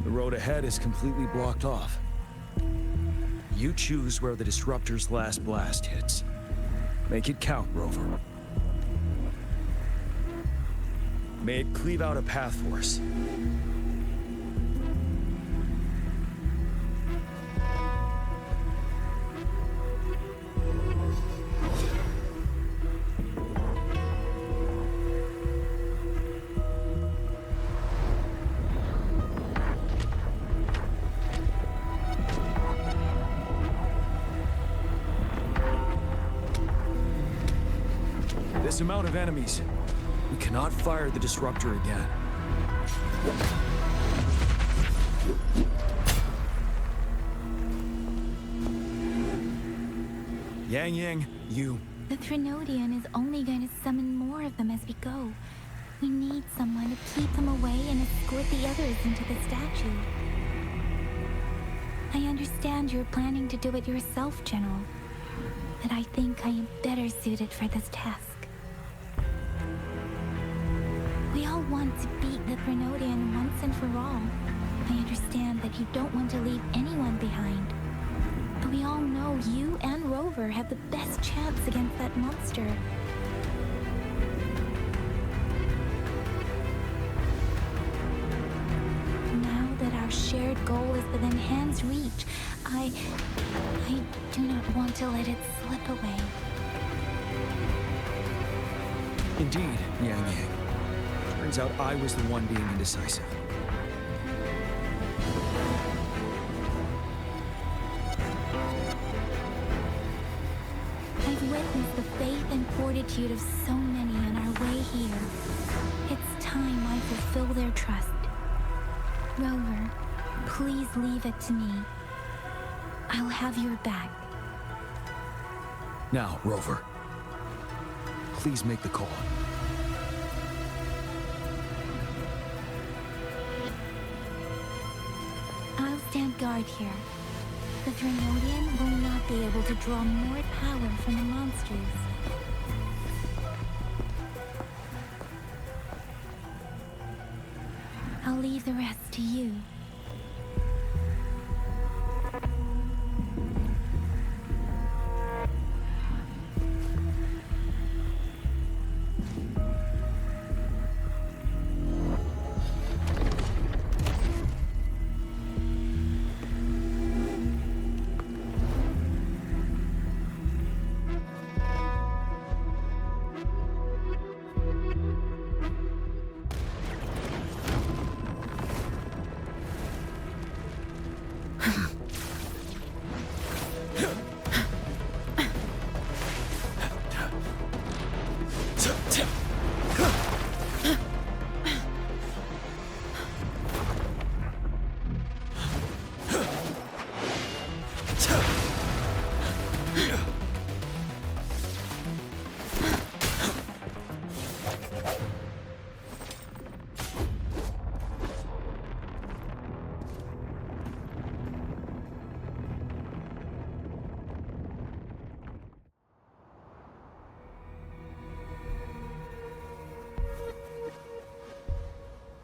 The road ahead is completely blocked off. You choose where the Disruptor's last blast hits. Make it count, Rover. May it cleave out a path for us. This amount of enemies, we cannot fire the Disruptor again. Yang, you... The Threnodian is only going to summon more of them as we go. We need someone to keep them away and escort the others into the statue. I understand you're planning to do it yourself, General. But I think I am better suited for this task. We all want to beat the Threnodian once and for all. I understand that you don't want to leave anyone behind. But We all know you and Rover have the best chance against that monster. Now that our shared goal is within hand's reach, I do not want to let it slip away. Indeed, Yang Yang. Turns out I was the one being indecisive. I've witnessed the faith and fortitude of so many on our way here. It's time I fulfill their trust. Rover, please leave it to me. I'll have your back. Now, Rover. Please make the call. I'll stand guard here. The Threnodian will not be able to draw more power from the monsters. I'll leave the rest to you.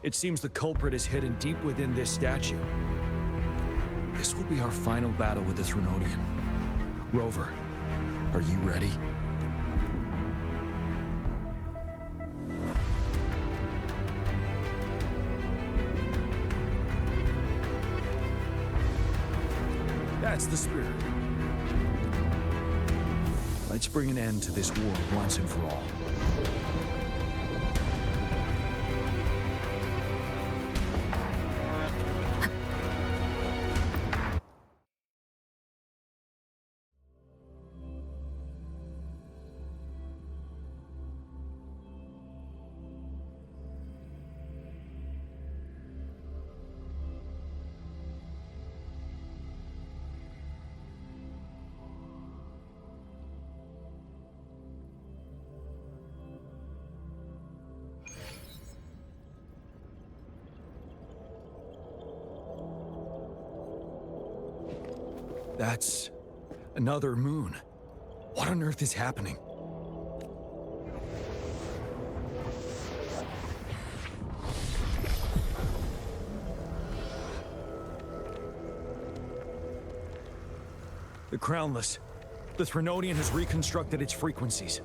It seems the culprit is hidden deep within this statue. This will be our final battle with the Threnodian. Rover, are you ready? That's the spirit. Let's bring an end to this war once and for all. That's another moon. What on earth is happening? The Crownless. The Threnodian has reconstructed its frequencies.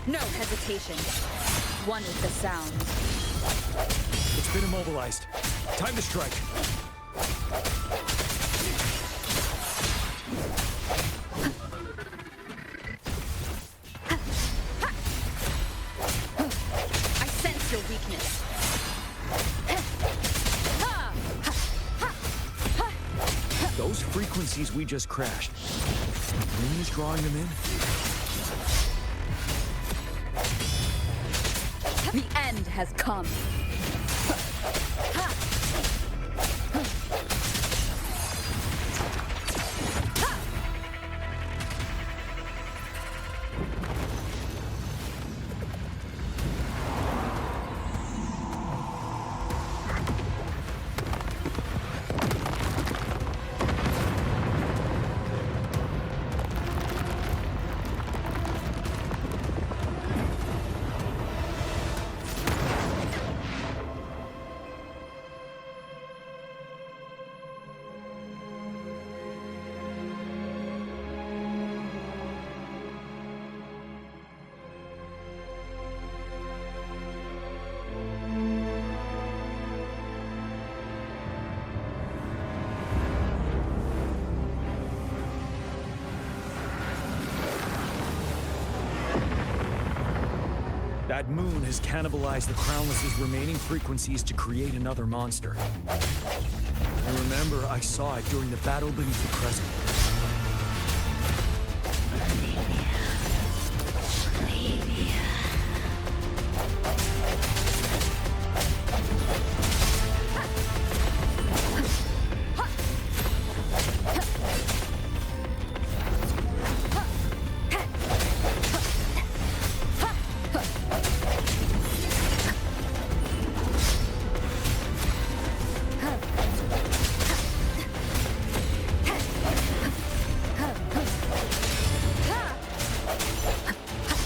No hesitation. One with the sound. It's been immobilized. Time to strike. I sense your weakness. Those frequencies we just crashed. The moon is drawing them in? The end has come. That moon has cannibalized the Crownless's remaining frequencies to create another monster. I remember I saw it during the battle beneath the crescent.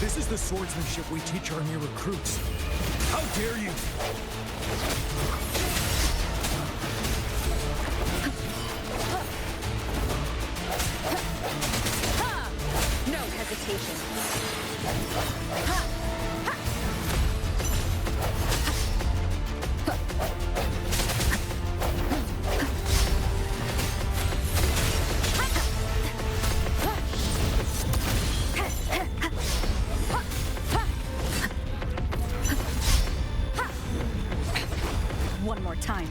This is the swordsmanship we teach our new recruits. How dare you! No hesitation. One more time.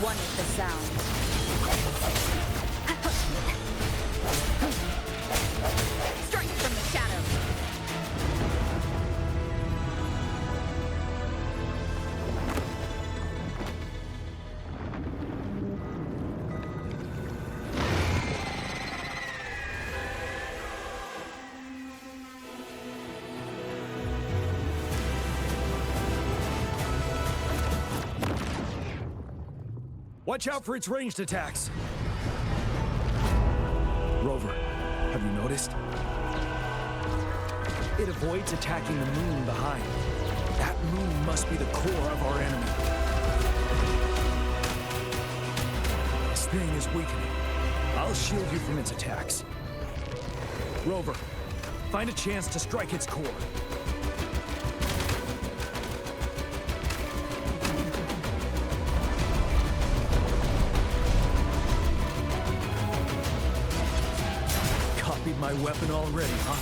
One with the sound. Strike from the shadow. Watch out for its ranged attacks! Rover, have you noticed? It avoids attacking the moon behind. That moon must be the core of our enemy. This thing is weakening. I'll shield you from its attacks. Rover, find a chance to strike its core. Copied my weapon already, huh?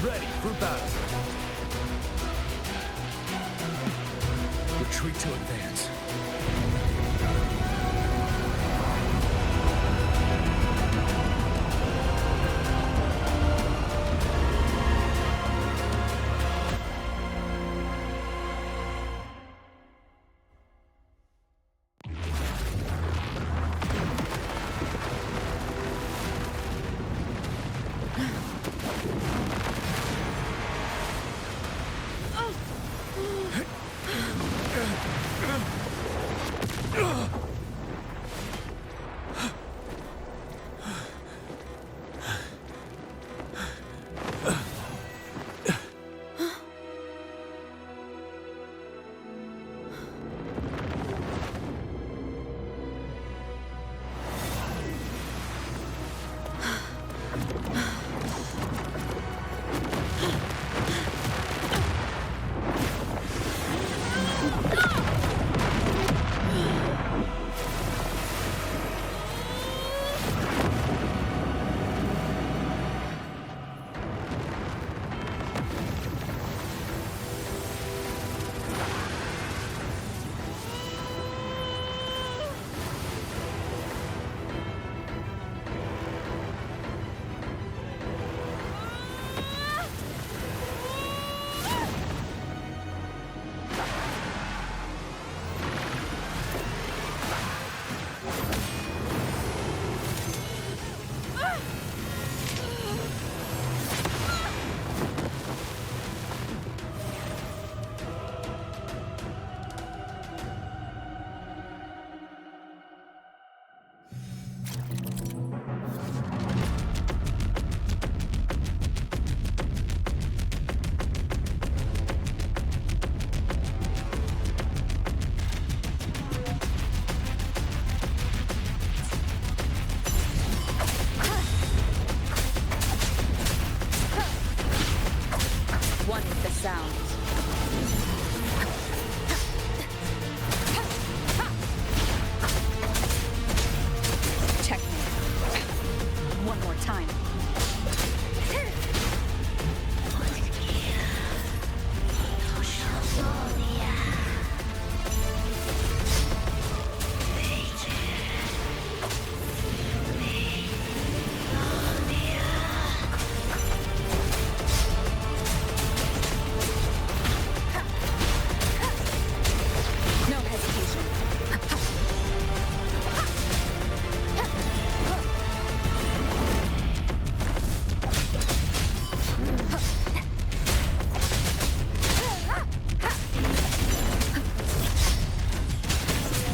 Ready for battle. Retreat to advance.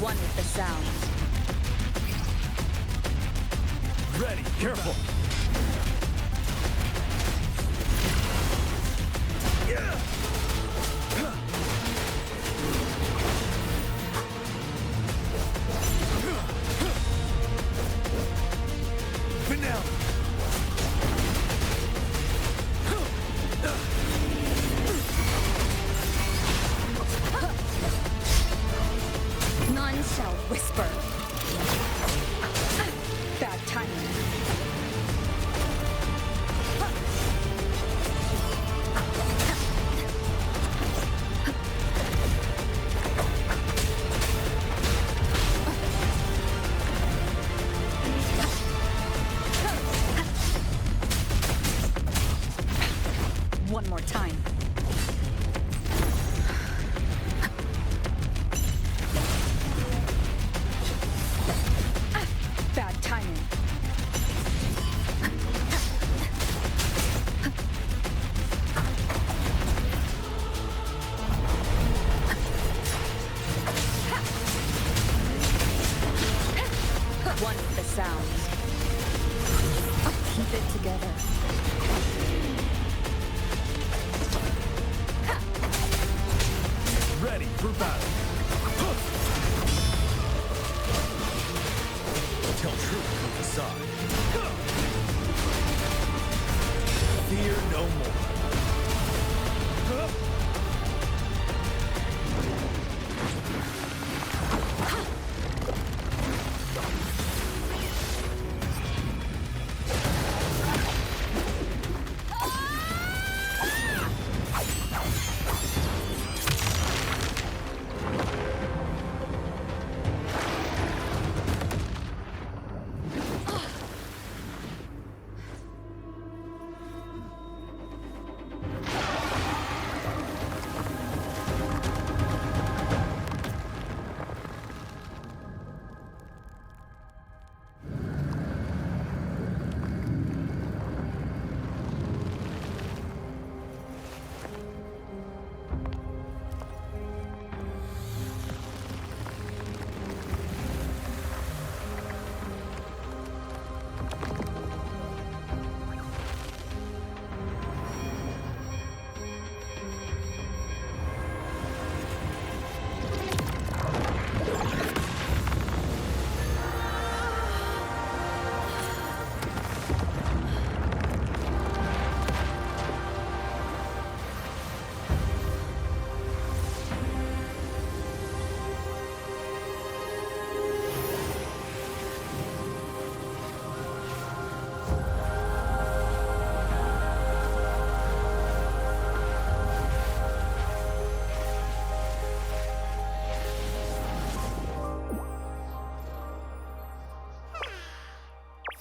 One with the sound. Ready, careful. None shall whisper. Bad timing. One more time. Bad timing. One with the sound. Keep it together. Ready for battle. Tell truth from the side. Fear no more.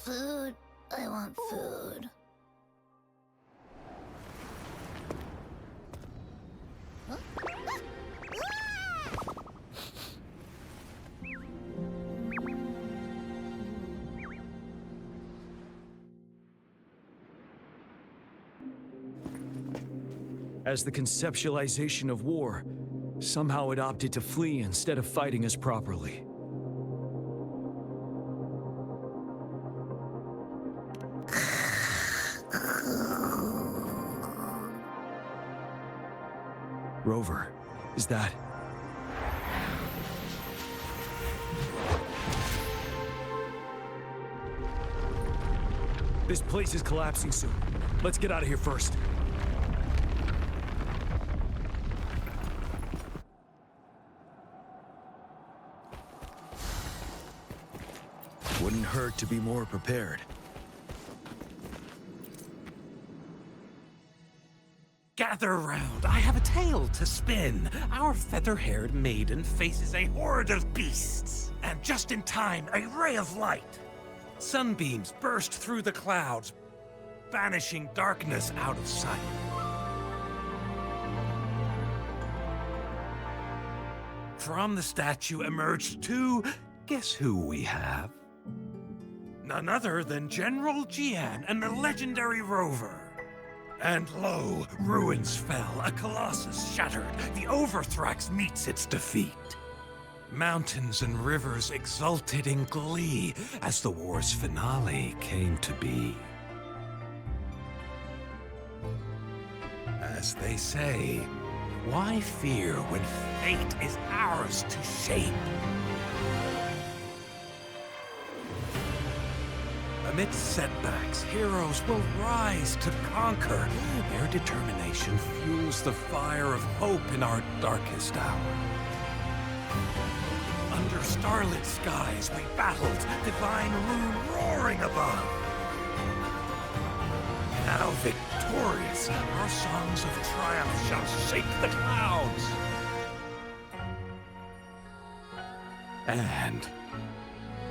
Food. I want food. As the conceptualization of war, somehow it opted to flee instead of fighting us properly. Rover, is that... This place is collapsing soon. Let's get out of here first. Wouldn't hurt to be more prepared. Gather round, I have a tale to spin. Our feather-haired maiden faces a horde of beasts. And just in time, a ray of light. Sunbeams burst through the clouds, banishing darkness out of sight. From the statue emerged two... Guess who we have? None other than General Jian and the legendary Rover. And lo, ruins fell, a colossus shattered. The Overthrax meets its defeat. Mountains and rivers exulted in glee as the war's finale came to be. As they say, why fear when fate is ours to shape? Amidst setbacks, heroes will rise to conquer. Their determination fuels the fire of hope in our darkest hour. Under starlit skies we battled, divine rune roaring above. Now victorious, our songs of triumph shall shake the clouds. And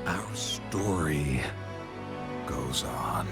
our story goes on.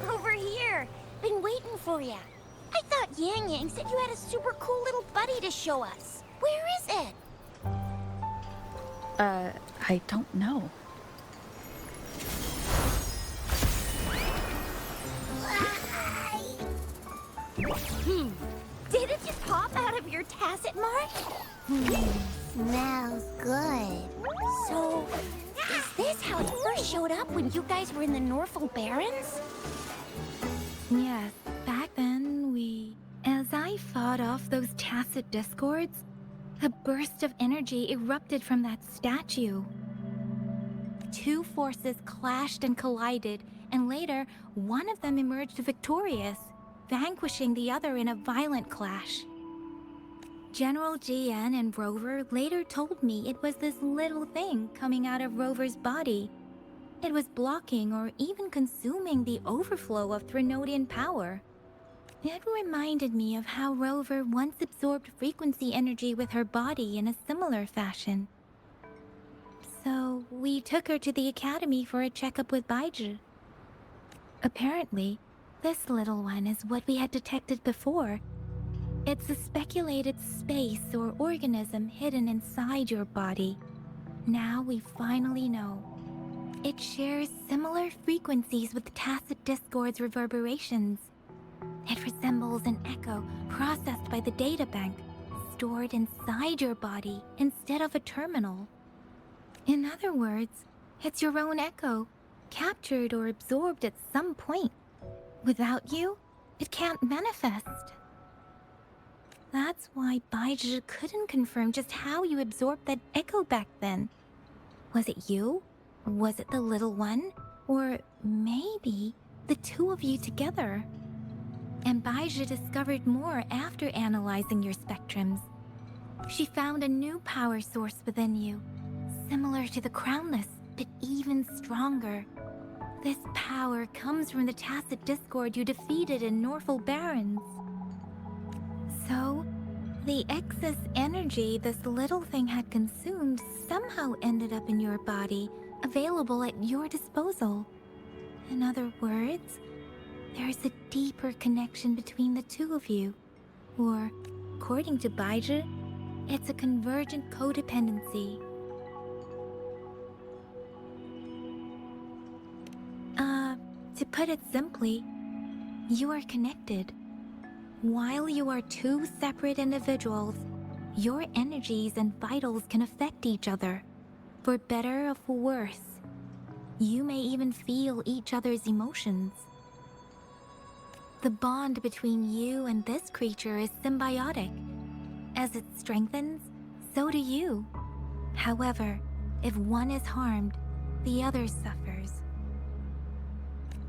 Over here! Been waiting for ya. I thought Yang Yang said you had a super cool little buddy to show us. Where is it? I don't know. Did it just pop out of your tacit mark? Smells good. So, is this how it first showed up when you guys were in the Norfolk Barrens? Yes, back then as I fought off those tacit discords, a burst of energy erupted from that statue. Two forces clashed and collided, and later, one of them emerged victorious, vanquishing the other in a violent clash. General GN and Rover later told me it was this little thing coming out of Rover's body. It was blocking or even consuming the overflow of Threnodian power. It reminded me of how Rover once absorbed frequency energy with her body in a similar fashion. So we took her to the academy for a checkup with Baizhi. Apparently, this little one is what we had detected before. It's a speculated space or organism hidden inside your body. Now we finally know. It shares similar frequencies with tacit discord's reverberations. It resembles an echo processed by the data bank, stored inside your body instead of a terminal. In other words, it's your own echo, captured or absorbed at some point. Without you, it can't manifest. That's why Baizhi couldn't confirm just how you absorbed that echo back then. Was it you? Was it the little one? Or maybe the two of you together? And Baizhi discovered more after analyzing your spectrums. She found a new power source within you, similar to the Crownless, but even stronger. This power comes from the tacit discord you defeated in Norfolk Barrens. So, the excess energy this little thing had consumed somehow ended up in your body, available at your disposal. In other words, there's a deeper connection between the two of you. Or, according to Baizhi, it's a convergent codependency. To put it simply, you are connected. While you are two separate individuals, your energies and vitals can affect each other, for better or for worse. You may even feel each other's emotions. The bond between you and this creature is symbiotic. As it strengthens, so do you. However, if one is harmed, the other suffers.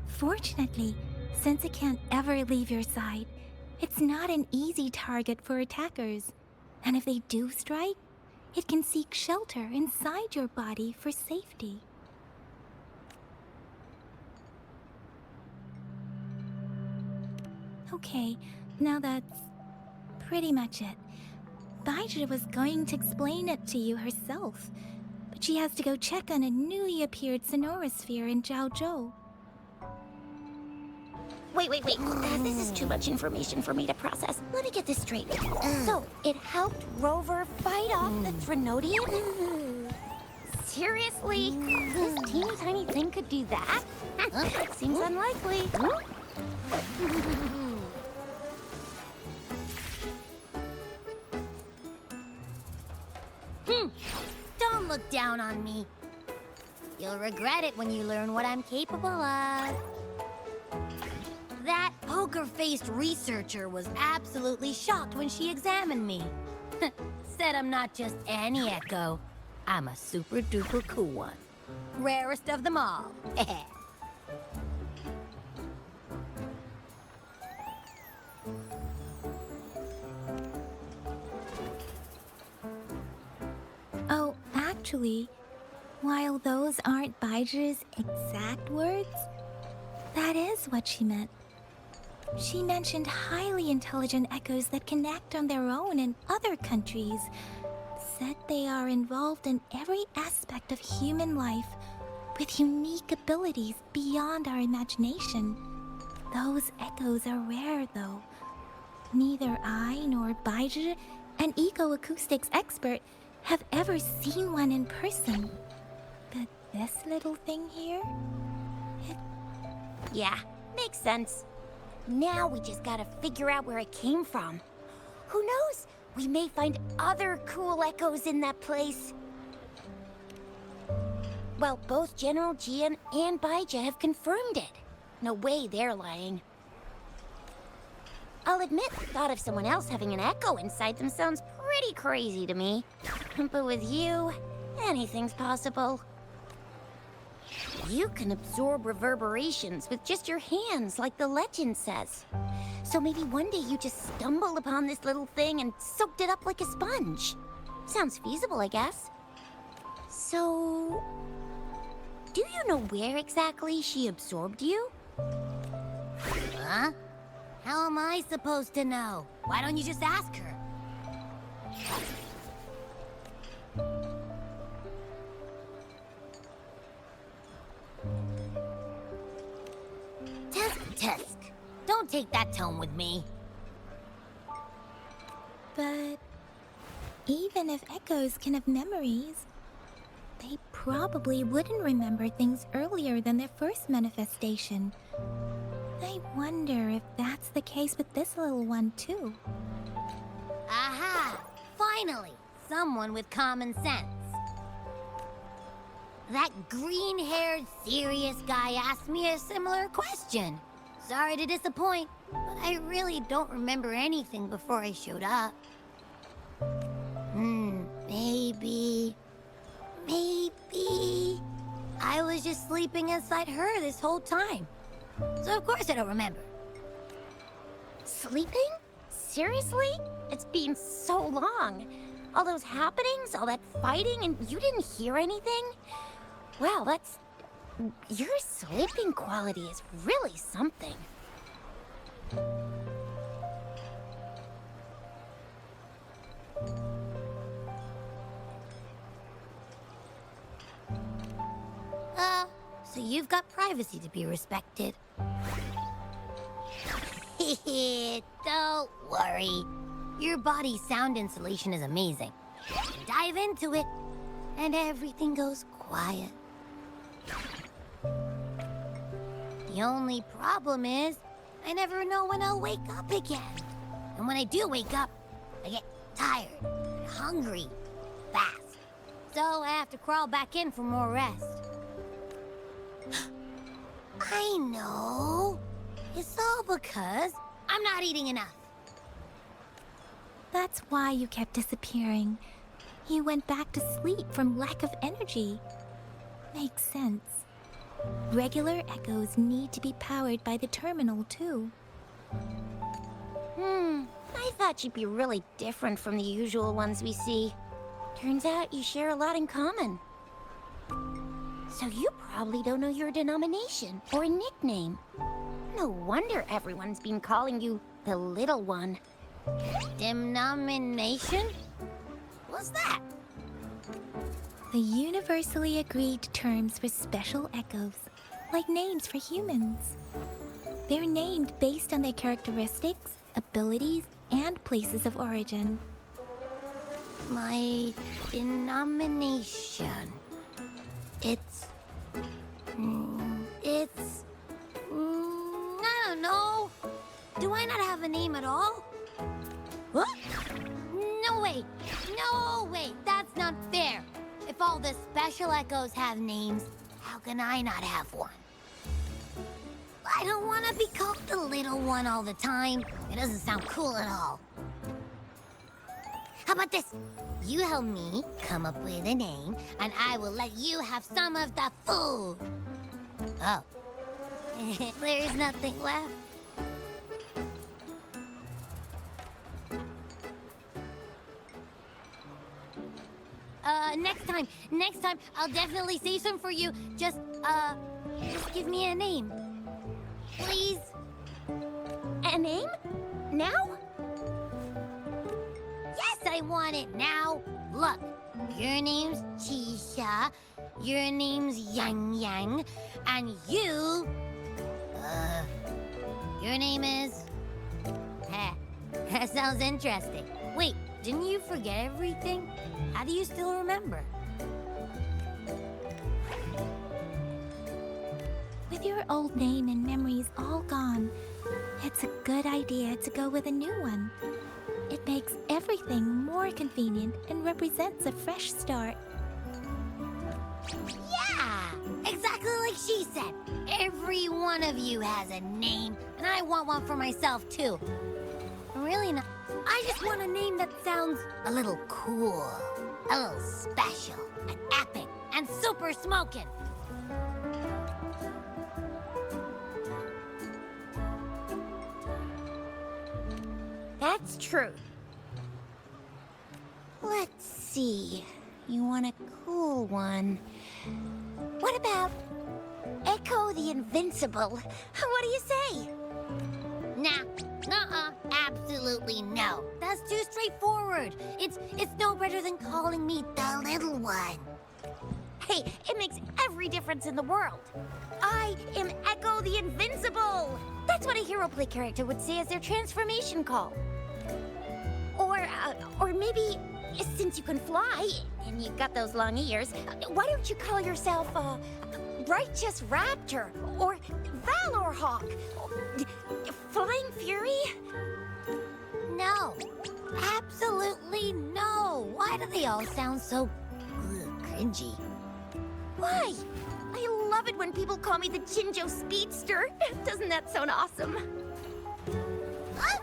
Fortunately, since it can't ever leave your side, it's not an easy target for attackers. And if they do strike, it can seek shelter inside your body for safety. Okay, now that's pretty much it. Baizhi was going to explain it to you herself, but she has to go check on a newly appeared sonorosphere in Zhaozhou. Wait. This is too much information for me to process. Let me get this straight. So, it helped Rover fight off the Trinodian? Seriously? This teeny tiny thing could do that? Seems unlikely. Don't look down on me. You'll regret it when you learn what I'm capable of. That poker-faced researcher was absolutely shocked when she examined me. Said I'm not just any echo. I'm a super-duper cool one. Rarest of them all. Oh, actually, while those aren't Baizhi's exact words, that is what she meant. She mentioned highly intelligent echoes that can act on their own in other countries. Said they are involved in every aspect of human life with unique abilities beyond our imagination. Those echoes are rare, though. Neither I nor Baizhi, an eco-acoustics expert, have ever seen one in person. But this little thing here? Yeah, makes sense. Now we just gotta figure out where it came from. Who knows? We may find other cool echoes in that place. Well, both General Jian and Baizhi have confirmed it. No way they're lying. I'll admit, the thought of someone else having an echo inside them sounds pretty crazy to me. But with you, anything's possible. You can absorb reverberations with just your hands, like the legend says. So maybe one day you just stumbled upon this little thing and soaked it up like a sponge. Sounds feasible, I guess. So, do you know where exactly she absorbed you? Huh? How am I supposed to know? Why don't you just ask her? Tisk. Don't take that tone with me. But even if echoes can have memories, they probably wouldn't remember things earlier than their first manifestation. I wonder if that's the case with this little one, too. Aha! Finally! Someone with common sense. That green-haired, serious guy asked me a similar question. Sorry to disappoint, but I really don't remember anything before I showed up. Maybe... I was just sleeping inside her this whole time. So of course I don't remember. Sleeping? Seriously? It's been so long. All those happenings, all that fighting, and you didn't hear anything? Wow, that's... Your sleeping quality is really something. So you've got private privacy to be respected. Don't worry. Your body's sound insulation is amazing. Dive into it, and everything goes quiet. The only problem is, I never know when I'll wake up again. And when I do wake up, I get tired and hungry fast. So I have to crawl back in for more rest. I know. It's all because I'm not eating enough. That's why you kept disappearing. You went back to sleep from lack of energy. Makes sense. Regular echoes need to be powered by the terminal, too. I thought you'd be really different from the usual ones we see. Turns out you share a lot in common. So you probably don't know your denomination or nickname. No wonder everyone's been calling you the Little One. Denomination? What's that? The universally agreed terms for special echoes, like names for humans. They're named based on their characteristics, abilities, and places of origin. My denomination. It's... I don't know. Do I not have a name at all? What? No way. No way. That's not fair. If all the special echoes have names, how can I not have one? I don't want to be called the Little One all the time. It doesn't sound cool at all. How about this? You help me come up with a name, and I will let you have some of the food. Oh. There's nothing left. Next time, I'll definitely save some for you. Just give me a name. Please? A name? Now? Yes, I want it now. Look, your name's Chisha, your name's Yang Yang, and your name is... That sounds interesting. Wait, didn't you forget everything? How do you still remember? With your old name and memories all gone, it's a good idea to go with a new one. It makes everything more convenient and represents a fresh start. Yeah! Exactly like she said. Every one of you has a name, and I want one for myself, too. Really not. I just want a name that sounds a little cool, a little special, and epic, and super smoking. That's true. Let's see. You want a cool one. What about Echo the Invincible? What do you say? Nah. Nuh-uh. Absolutely no. That's too straightforward. It's no better than calling me the Little One. Hey, it makes every difference in the world. I am Echo the Invincible. That's what a hero play character would say as their transformation call. Or maybe, since you can fly, and you've got those long ears, why don't you call yourself, Righteous Raptor, or Valor Hawk, Flying Fury? No. Absolutely no. Why do they all sound so cringy? Why? I love it when people call me the Jinjo Speedster. Doesn't that sound awesome? Huh?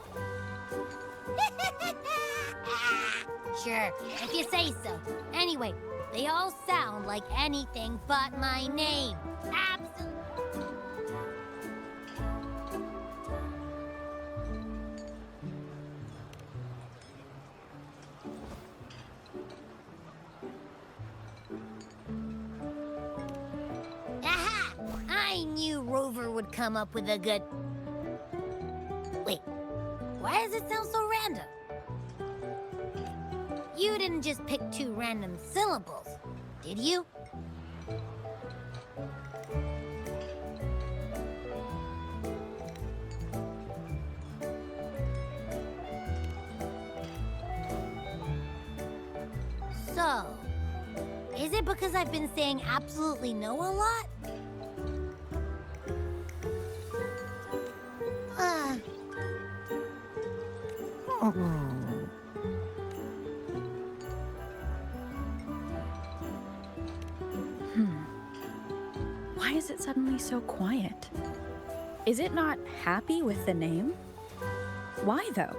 Sure, if you say so. Anyway, they all sound like anything but my name. Absolutely. Aha! I knew Rover would come up with a good... Wait, why does it sound so random? You didn't just pick two random syllables, did you? it because I've been saying absolutely no a lot? Why is it suddenly so quiet? Is it not happy with the name? Why, though?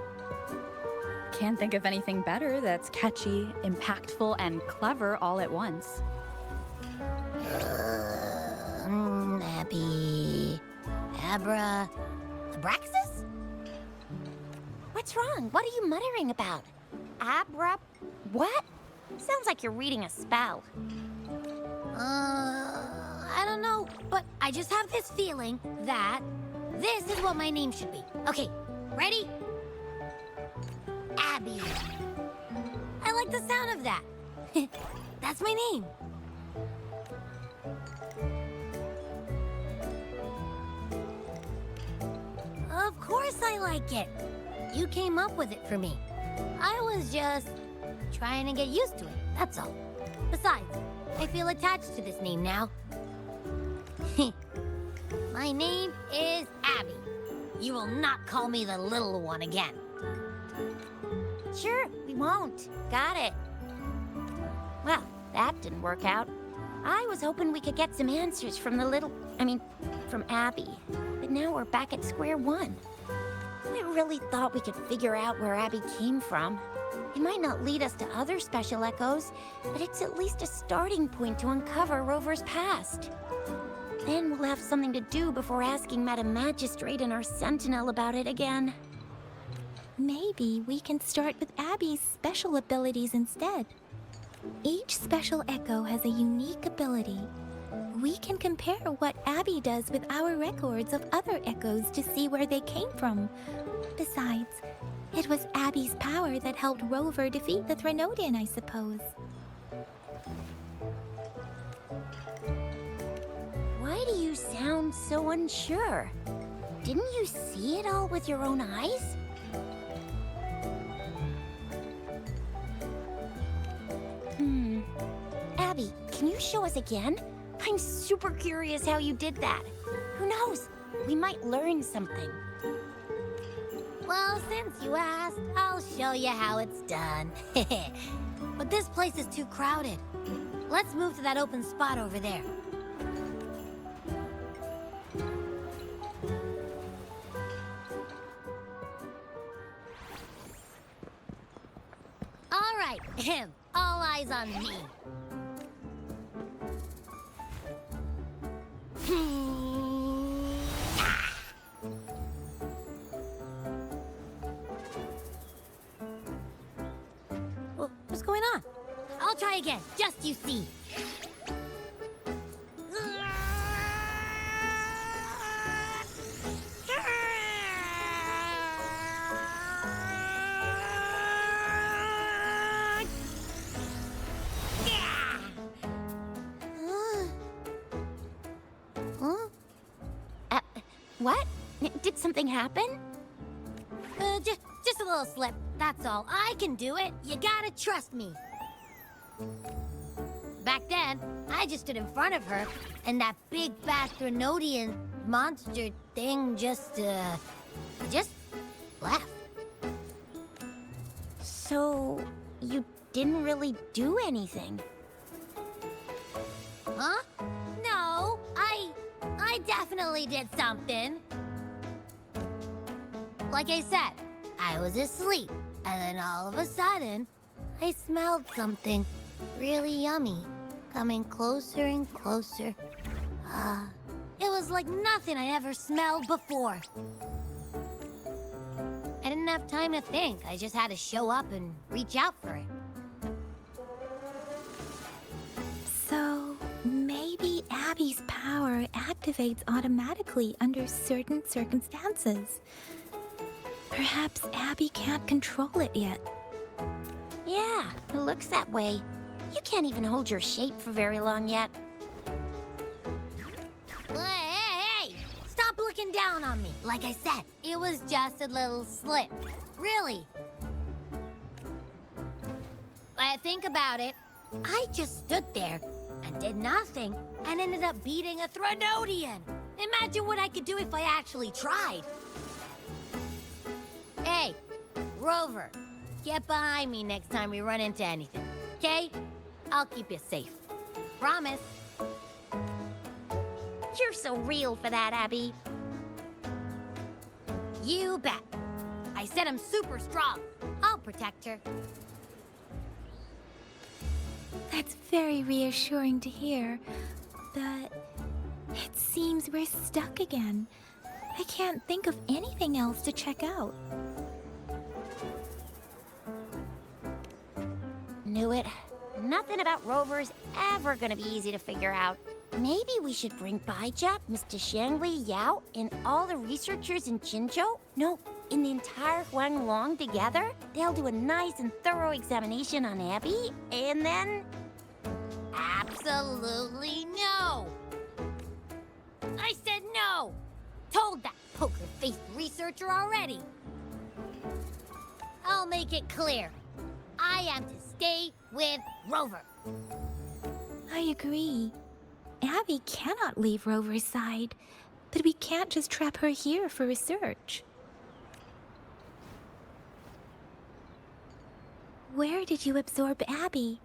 Can't think of anything better that's catchy, impactful, and clever all at once. Abby... Abra... Abraxas? What's wrong? What are you muttering about? Abra... What? Sounds like you're reading a spell. I don't know, but I just have this feeling that this is what my name should be. Okay, ready? Abby. I like the sound of that. That's my name. Of course I like it. You came up with it for me. I was just trying to get used to it, that's all. Besides, I feel attached to this name now. My name is Abby. You will not call me the little one again. Sure, we won't. Got it. Well, that didn't work out. I was hoping we could get some answers from from Abby. But now we're back at square one. I really thought we could figure out where Abby came from. It might not lead us to other special echoes, but it's at least a starting point to uncover Rover's past. Then we'll have something to do before asking Madam Magistrate and our Sentinel about it again. Maybe we can start with Abby's special abilities instead. Each special echo has a unique ability. We can compare what Abby does with our records of other echoes to see where they came from. Besides, it was Abby's power that helped Rover defeat the Threnodian, I suppose. Why do you sound so unsure? Didn't you see it all with your own eyes? Abby, can you show us again? I'm super curious how you did that. Who knows? We might learn something. Well, since you asked, I'll show you how it's done. But this place is too crowded. Let's move to that open spot over there. All right, all eyes on me. What's going on? I'll try again, just you see. What? Did something happen? Just a little slip, that's all. I can do it. You gotta trust me. Back then, I just stood in front of her, and that big bad Threnodian monster thing just left. So, you didn't really do anything? Huh? No, I definitely did something. Like I said, I was asleep, and then all of a sudden, I smelled something really yummy, coming closer and closer. It was like nothing I ever smelled before. I didn't have time to think. I just had to show up and reach out for it. So, maybe Abby's power activates automatically under certain circumstances. Perhaps Abby can't control it yet. Yeah, it looks that way. You can't even hold your shape for very long yet. Hey! Stop looking down on me. Like I said, it was just a little slip. Really. Think about it. I just stood there and did nothing and ended up beating a Threnodian. Imagine what I could do if I actually tried. Hey, Rover, get behind me next time we run into anything, okay? I'll keep you safe. Promise. You're so real for that, Abby. You bet. I said I'm super strong. I'll protect her. That's very reassuring to hear, but it seems we're stuck again. I can't think of anything else to check out. Knew it. Nothing about Rover's ever gonna be easy to figure out. Maybe we should bring Baijia, Mr. Shangli, Yao, and all the researchers in Jinzhou? No, in the entire Huanglong together? They'll do a nice and thorough examination on Abby, and then... Absolutely no! I said no! Told that poker-faced researcher already. I'll make it clear. I am to stay with Rover. I agree. Abby cannot leave Rover's side, but we can't just trap her here for research. Where did you absorb Abby?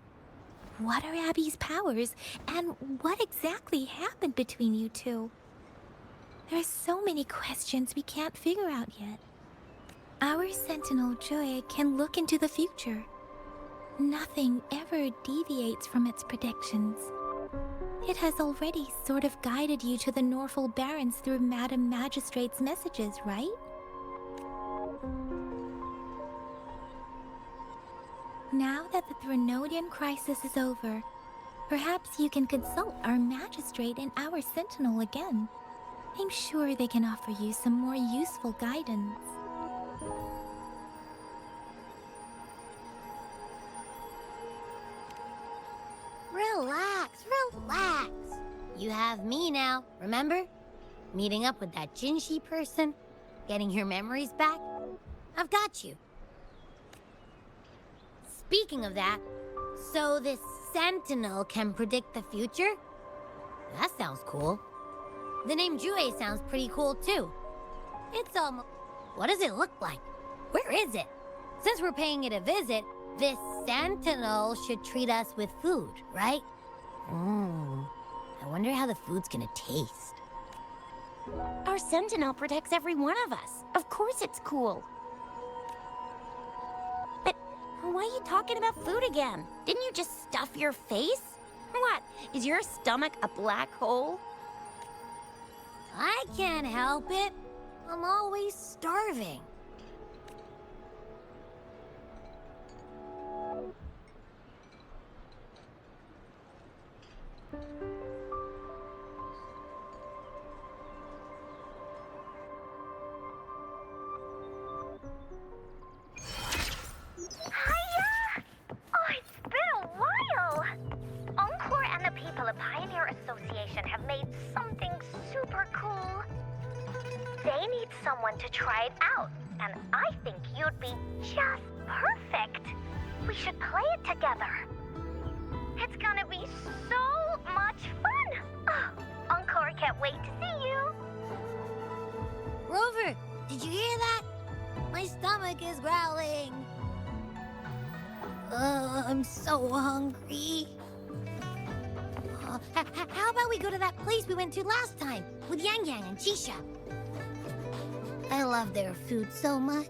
What are Abby's powers, and what exactly happened between you two? There are so many questions we can't figure out yet. Our Sentinel Joy can look into the future. Nothing ever deviates from its predictions. It has already sort of guided you to the Norfall Barrens through Madam Magistrate's messages, right? Now that the Threnodian crisis is over, perhaps you can consult our Magistrate and our Sentinel again. I'm sure they can offer you some more useful guidance. Relax, relax. You have me now, remember? Meeting up with that Jinshi person, getting your memories back. I've got you. Speaking of that, so this Sentinel can predict the future? That sounds cool. The name Jue sounds pretty cool too. It's almost... What does it look like? Where is it? Since we're paying it a visit, this Sentinel should treat us with food, right? I wonder how the food's gonna taste. Our Sentinel protects every one of us. Of course it's cool. But why are you talking about food again? Didn't you just stuff your face? What, is your stomach a black hole? I can't help it. I'm always starving. Hiya! Oh, it's been a while! Encore and the people of Pioneer Association have made something super cool. They need someone to try it out, and I think you'd be just perfect. We should play it together. It's gonna be so much fun! Oh, Encore can't wait to see you! Rover, did you hear that? My stomach is growling. I'm so hungry. How about we go to that place we went to last time with Yang Yang and Chisha? I love their food so much.